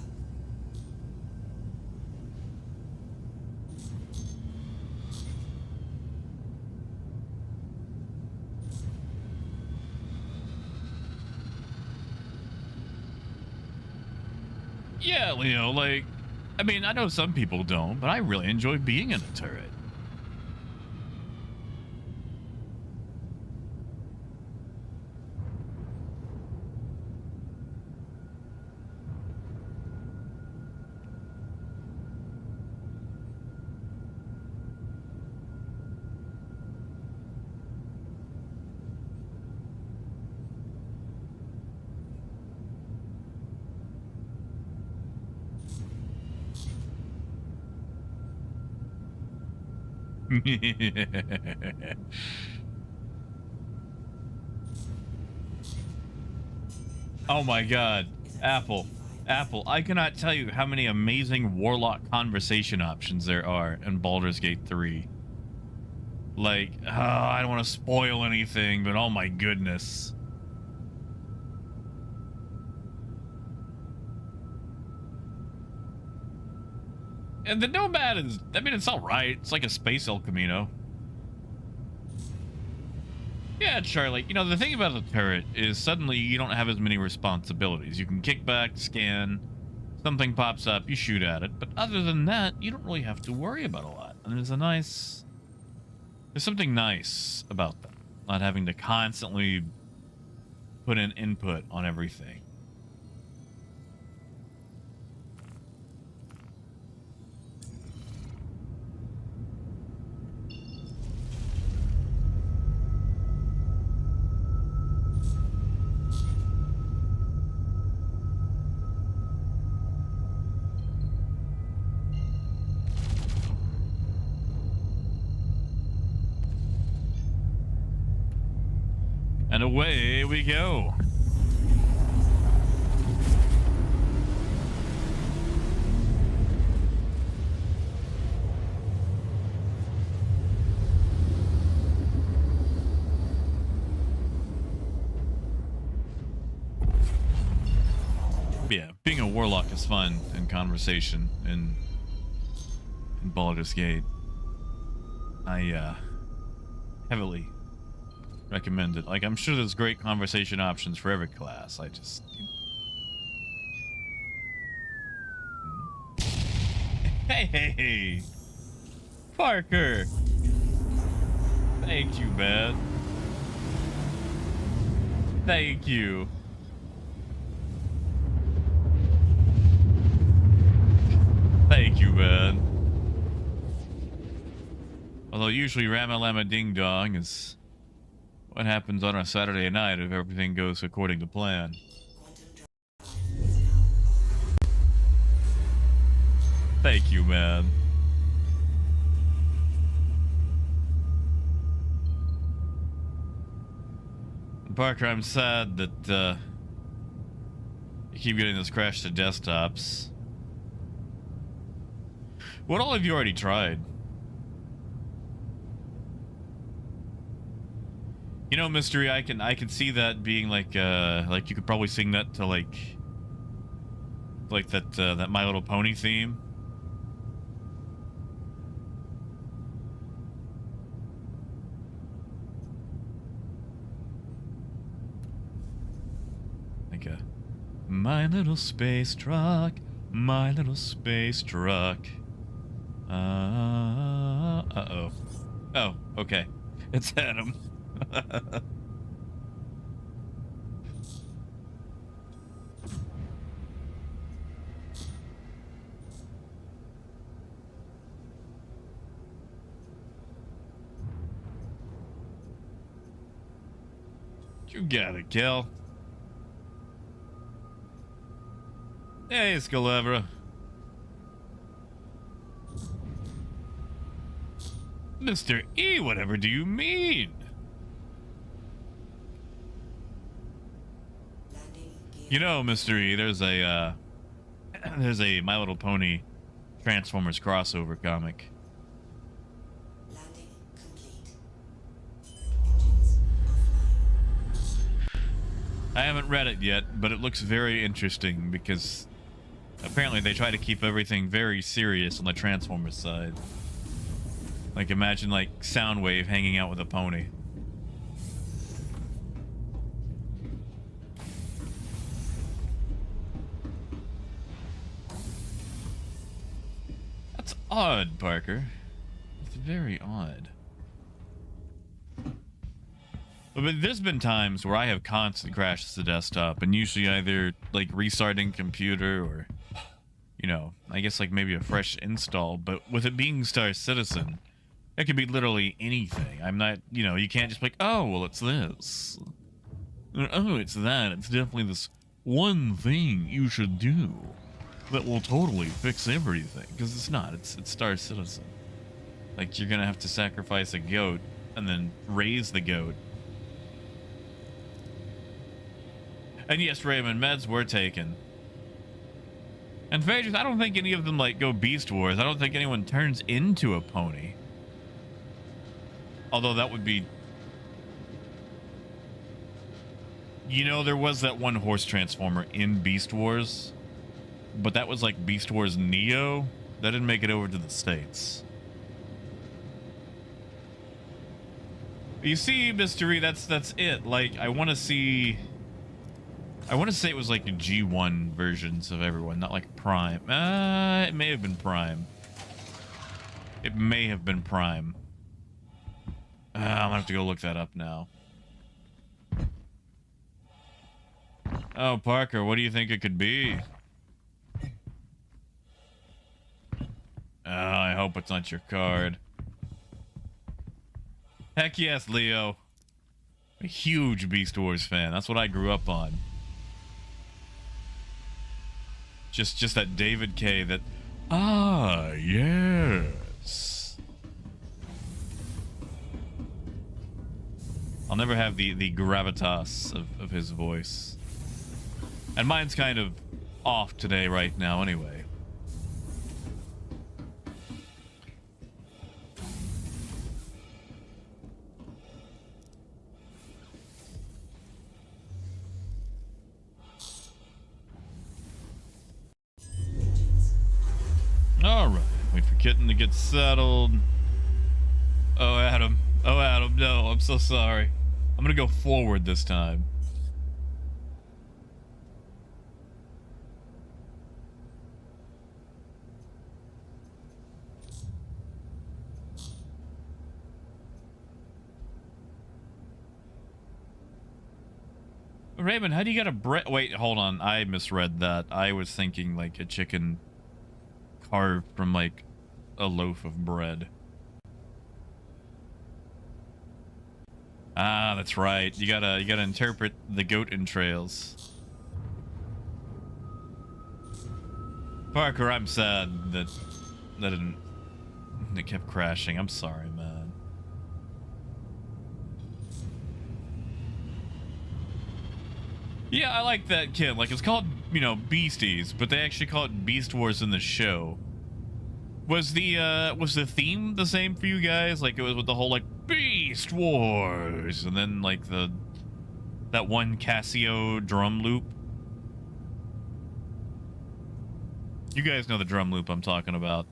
Yeah, Leo, like, I mean, I know some people don't, but I really enjoy being in a turret. Oh my god. Apple. Apple, I cannot tell you how many amazing Warlock conversation options there are in Baldur's Gate 3. Like, I don't want to spoil anything, but oh my goodness. And the Nomad is, I mean, it's alright. It's like a space El Camino. Yeah, Charlie, you know, the thing about the turret is suddenly you don't have as many responsibilities. You can kick back, scan, something pops up, you shoot at it. But other than that, you don't really have to worry about a lot. And there's something nice about them. Not having to constantly put in input on everything. And away we go. Yeah, being a warlock is fun in conversation in Baldur's Gate. I heavily recommend it. Like, I'm sure there's great conversation options for every class. I just... Hey! Parker! Thank you, man. Thank you. Thank you, man. Although usually Ramalama Ding Dong is what happens on a Saturday night if everything goes according to plan. Thank you, man. Parker, I'm sad that you keep getting this crash to desktops. What all have you already tried? You know, Mystery, I can see that being like you could probably sing that to like that My Little Pony theme. Like a My little space truck, my little space truck. Uh-oh. Oh, okay. It's Adam. You got it, Kel. Hey, Scalavra. Mr. E, whatever do you mean? Landing gear. You know, Mr. E, there's a My Little Pony Transformers crossover comic. Landing complete. Engines offline. I haven't read it yet, but it looks very interesting because apparently they try to keep everything very serious on the Transformers side. Like, imagine, like, Soundwave hanging out with a pony. That's odd, Parker. It's very odd. But there's been times where I have constant crashes to desktop, and usually either, like, restarting computer or, you know, I guess, like, maybe a fresh install. But with it being Star Citizen, it could be literally anything. I'm not, you know, you can't just be like, oh, well, it's this. Or, oh, it's that. It's definitely this one thing you should do that will totally fix everything. Because it's not. It's Star Citizen. Like, you're going to have to sacrifice a goat and then raise the goat. And yes, Raymond, meds were taken. And Phaedrus, I don't think any of them, like, go Beast Wars. I don't think anyone turns into a pony. Although that would be... You know, there was that one horse transformer in Beast Wars. But that was like Beast Wars Neo. That didn't make it over to the States. You see, Mystery, that's it. Like, I want to see... I want to say it was like G1 versions of everyone, not like Prime. It may have been Prime. It may have been Prime. I'm gonna have to go look that up now. Oh, Parker, what do you think it could be? Oh, I hope it's not your card. Heck yes, Leo. A huge Beast Wars fan. That's what I grew up on. Just that David K. that... Ah, yes. I'll never have the gravitas of his voice. And mine's kind of off today right now anyway. Alright, wait for Kitten to get settled. Oh, Adam. Oh, Adam, no, I'm so sorry. I'm gonna go forward this time. Raymond, how do you get a bread? Wait, hold on. I misread that. I was thinking like a chicken carved from like a loaf of bread. Ah, that's right. You gotta interpret the goat entrails. Parker, I'm sad that it kept crashing. I'm sorry, man. Yeah, I like that kid. Like, it's called, you know, Beasties, but they actually call it Beast Wars in the show. Was the theme the same for you guys? Like, it was with the whole, like, Beast Wars, and then, like, that one Casio drum loop? You guys know the drum loop I'm talking about.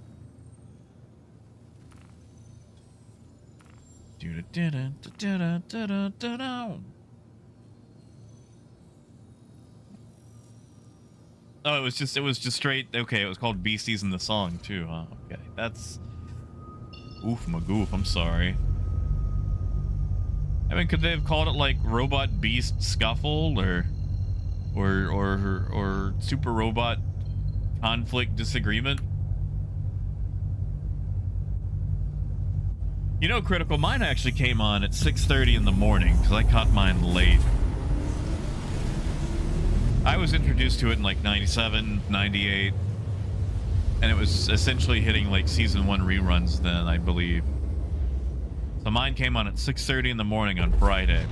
Oh, it was just straight. Okay, it was called Beasties in the song too, huh? Okay, that's oof magoof. I'm sorry. I mean, could they have called it like Robot Beast Scuffle or Super Robot Conflict Disagreement? You know, Critical, mine actually came on at 6:30 in the morning because I caught mine late. I was introduced to it in like 97, 98, and it was essentially hitting like season 1 reruns then, I believe. So mine came on at 6:30 in the morning on Friday.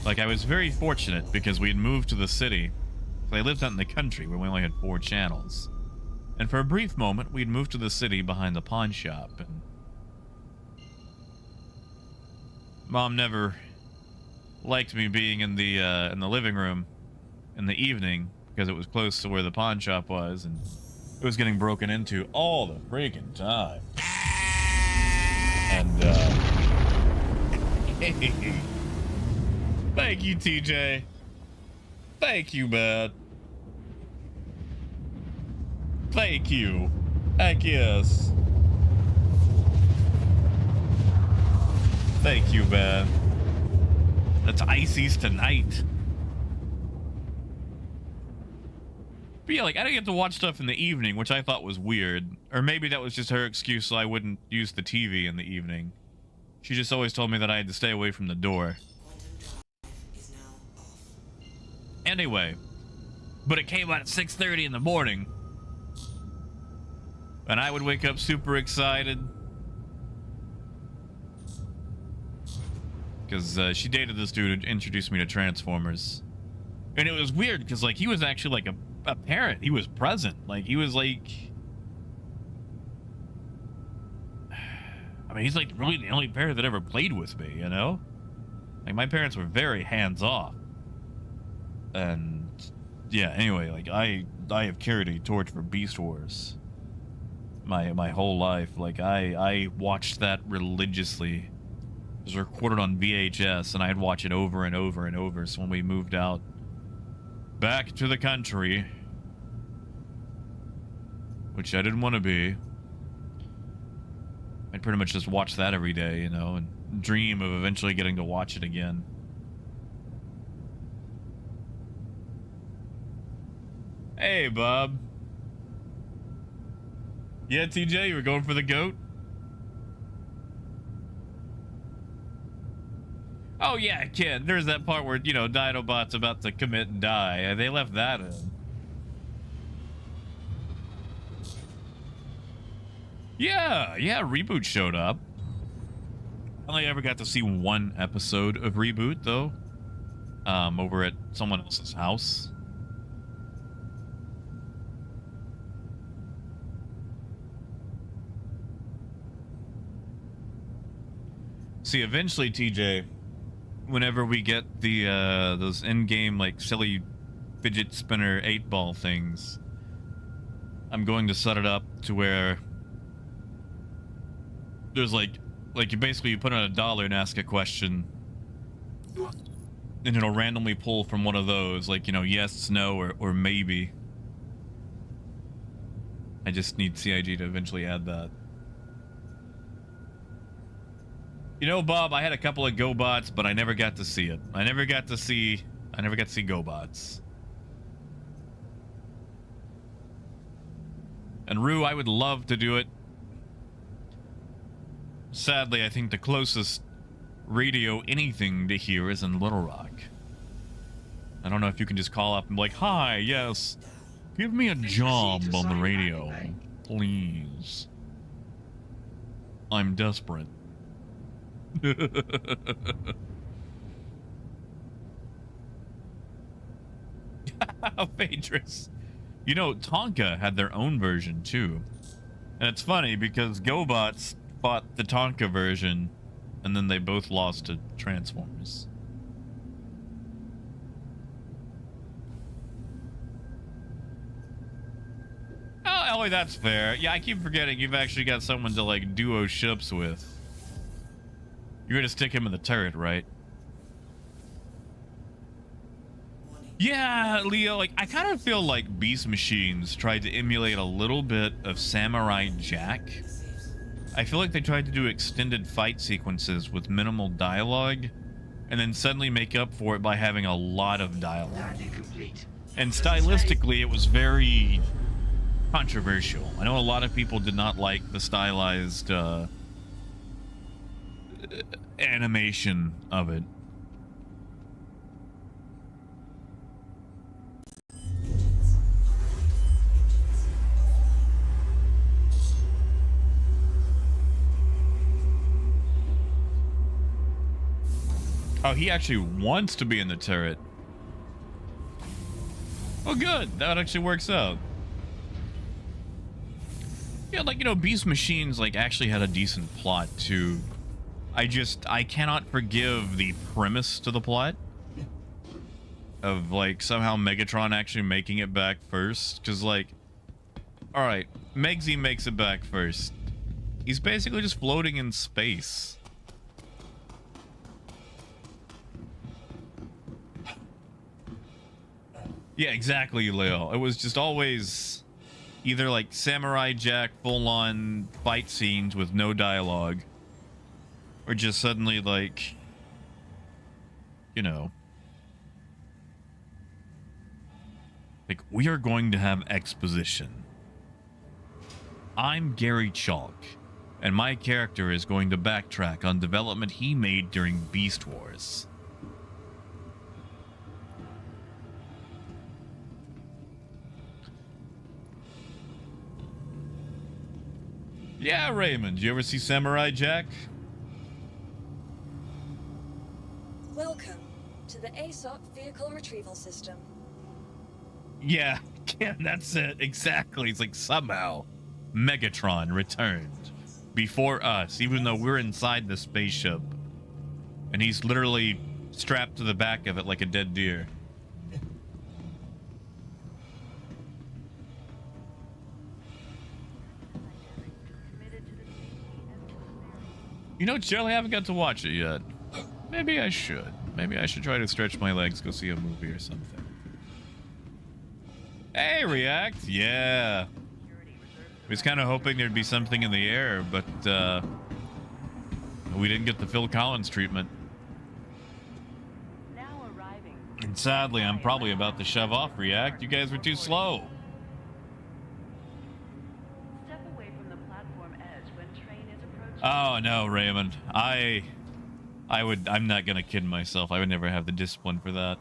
Like, I was very fortunate because we had moved to the city. So I lived out in the country where we only had 4 channels. And for a brief moment, we'd moved to the city behind the pawn shop. And Mom never liked me being in the living room in the evening because it was close to where the pawn shop was, and it was getting broken into all the freaking time. And hey, thank you, TJ. Thank you, man. Thank you. Heck yes. Thank you, man. That's Icy's tonight. But yeah, like, I didn't get to watch stuff in the evening, which I thought was weird. Or maybe that was just her excuse so I wouldn't use the TV in the evening. She just always told me that I had to stay away from the door. Anyway, but it came out at 6:30 in the morning. And I would wake up super excited. Because she dated this dude who introduced me to Transformers. And it was weird because, like, he was actually like a parent. He was present. Like, he was like... I mean, he's like really the only parent that ever played with me, you know? Like, my parents were very hands-off. And, yeah, anyway, like, I have carried a torch for Beast Wars my whole life. Like, I watched that religiously. It was recorded on VHS, and I'd watch it over and over and over. So when we moved out back to the country, which I didn't want to be, I'd pretty much just watch that every day, you know, and dream of eventually getting to watch it again. Hey, Bob. Yeah, TJ, you were going for the goat? Oh, yeah, kid. There's that part where, you know, Dinobot's about to commit and die. They left that in. Yeah, Reboot showed up. I only ever got to see one episode of Reboot, though. Over at someone else's house. See, eventually, TJ, whenever we get the those in-game like silly fidget spinner 8-ball things, I'm going to set it up to where there's like you basically put on $1 and ask a question, and it'll randomly pull from one of those, like, you know, yes, no, or maybe. I just need CIG to eventually add that. You know, Bob, I had a couple of GoBots, but I never got to see it. I never got to see GoBots. And Rue, I would love to do it. Sadly, I think the closest radio anything to here is in Little Rock. I don't know if you can just call up and be like, hi, yes, give me a job on the radio, please. I'm desperate. Phaedrus. You know, Tonka had their own version too. And it's funny because GoBots fought the Tonka version, and then they both lost to Transformers. Oh, Ellie, that's fair. Yeah, I keep forgetting you've actually got someone to, like, duo ships with. You're gonna stick him in the turret, right? Yeah, Leo, like, I kind of feel like Beast Machines tried to emulate a little bit of Samurai Jack. I feel like they tried to do extended fight sequences with minimal dialogue, and then suddenly make up for it by having a lot of dialogue. And stylistically, it was very controversial. I know a lot of people did not like the stylized animation of it. Oh, he actually wants to be in the turret. Oh, good. That actually works out. Yeah, like, you know, Beast Machines, like, actually had a decent plot, too. I cannot forgive the premise to the plot of, like, somehow Megatron actually making it back first. Because, like, alright, Megsy makes it back first. He's basically just floating in space. Yeah, exactly, Leo. It was just always either like Samurai Jack full-on fight scenes with no dialogue, or just suddenly like, you know, like, we are going to have exposition. I'm Gary Chalk, and my character is going to backtrack on development he made during Beast Wars. Yeah, Raymond, you ever see Samurai Jack? Welcome to the ASOP Vehicle Retrieval System. Yeah, that's it. Exactly. It's like somehow Megatron returned before us, even though we're inside the spaceship. And he's literally strapped to the back of it like a dead deer. You know, Charlie, I haven't got to watch it yet. Maybe I should. Maybe I should try to stretch my legs, go see a movie or something. Hey, React. Yeah. I was kind of hoping there'd be something in the air, but we didn't get the Phil Collins treatment. Now arriving. And sadly, I'm probably about to shove off, React. You guys were too slow. Step away from the platform edge when train is approaching. Oh no, Raymond. I'm not gonna kid myself. I would never have the discipline for that.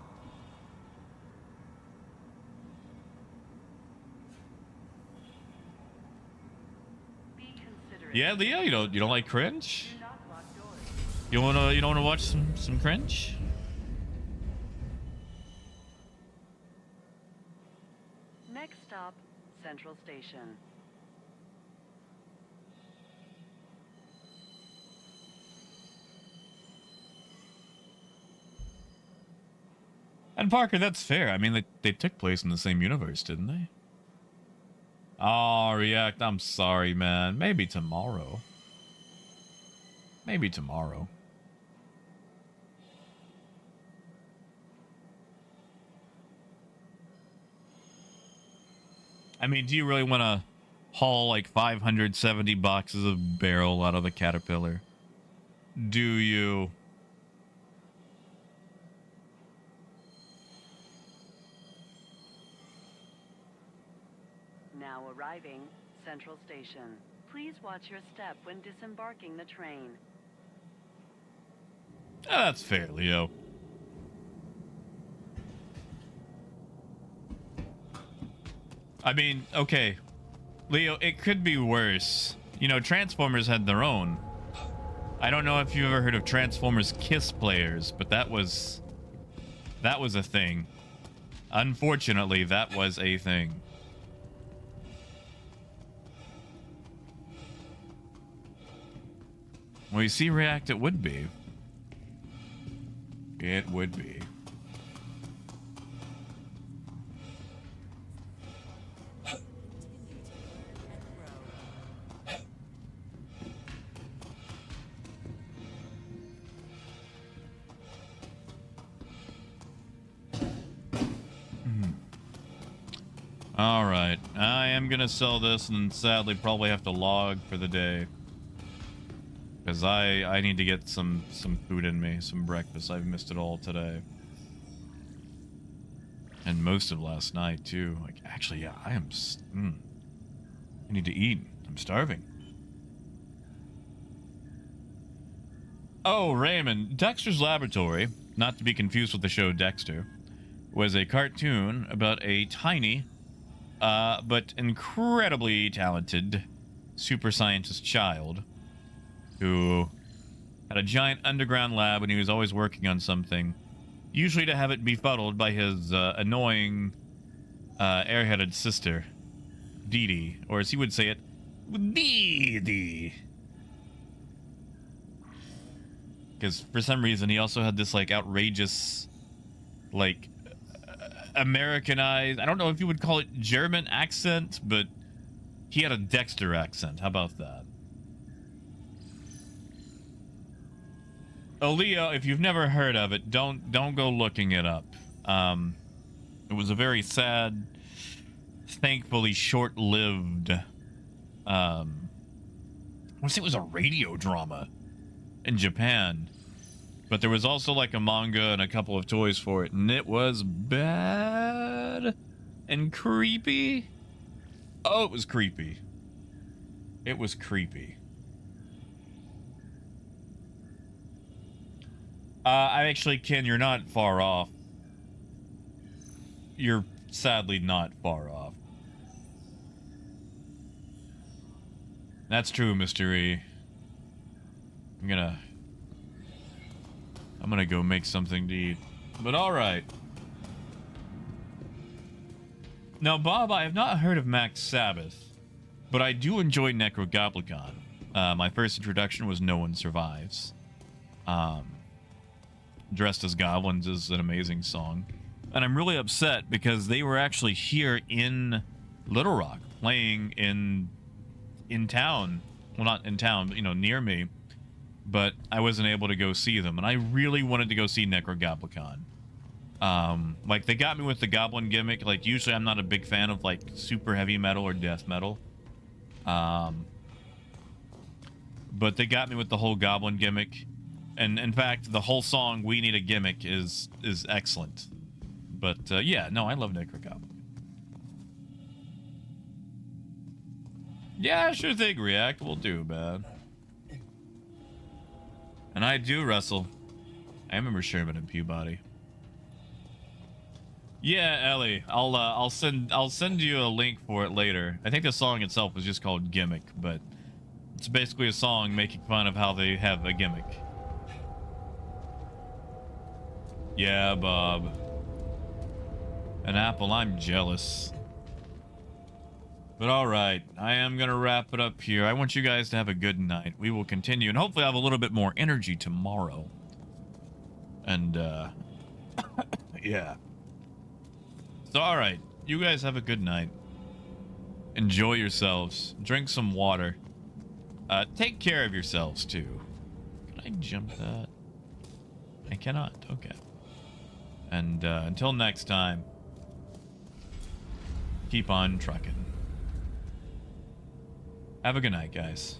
Be considerate. Yeah, Leo, you don't like cringe? Do not lock doors. You don't wanna watch some cringe? Next stop, Central Station. And Parker, that's fair. I mean, they took place in the same universe, didn't they? Oh, React, I'm sorry, man. Maybe tomorrow. Maybe tomorrow. I mean, do you really want to haul like 570 boxes of barrel out of the Caterpillar? Do you? Now arriving, Central Station. Please watch your step when disembarking the train. That's fair, Leo. I mean, okay. Leo, it could be worse. You know, Transformers had their own. I don't know if you've ever heard of Transformers Kiss players, but that was a thing. Unfortunately, that was a thing. Well, you see, React, it would be. It would be. All right, I am gonna sell this and sadly probably have to log for the day. Because I need to get some food in me, some breakfast. I've missed it all today. And most of last night, too. Like, actually, yeah, I am... I need to eat. I'm starving. Oh, Raymond. Dexter's Laboratory, not to be confused with the show Dexter, was a cartoon about a tiny, but incredibly talented super scientist child who had a giant underground lab, and he was always working on something, usually to have it befuddled by his annoying airheaded sister, Dee Dee, or as he would say it, Dee Dee. Because for some reason he also had this like outrageous, like Americanized, I don't know if you would call it German accent, but he had a Dexter accent. How about that? Leo, if you've never heard of it, don't go looking it up. It was a very sad, thankfully short-lived, I want to say it was a radio drama in Japan, but there was also like a manga and a couple of toys for it, and it was bad and creepy. Oh, it was creepy. It was creepy. I actually, Ken, you're not far off. You're sadly not far off. That's true, Mr. E. I'm gonna go make something to eat. But alright. Now, Bob, I have not heard of Max Sabbath, but I do enjoy Necrogoblicon. My first introduction was No One Survives. Dressed as Goblins is an amazing song. And I'm really upset because they were actually here in Little Rock, playing in town. Well, not in town, but, you know, near me. But I wasn't able to go see them. And I really wanted to go see Necrogoblicon. Like, they got me with the Goblin gimmick. Like, usually I'm not a big fan of, like, super heavy metal or death metal. But they got me with the whole Goblin gimmick. And in fact, the whole song "We Need a Gimmick" is excellent. But yeah, no, I love Necrogoblin. Yeah, sure thing, React. Will do, man. And I do wrestle. I remember Sherman and Peabody. Yeah, Ellie, I'll send you a link for it later. I think the song itself was just called "Gimmick," but it's basically a song making fun of how they have a gimmick. Yeah, Bob. An apple, I'm jealous. But alright, I am going to wrap it up here. I want you guys to have a good night. We will continue, and hopefully I'll have a little bit more energy tomorrow. And, yeah. So, alright, you guys have a good night. Enjoy yourselves. Drink some water. Take care of yourselves, too. Can I jump that? I cannot. Okay. And until next time, keep on trucking. Have a good night, guys.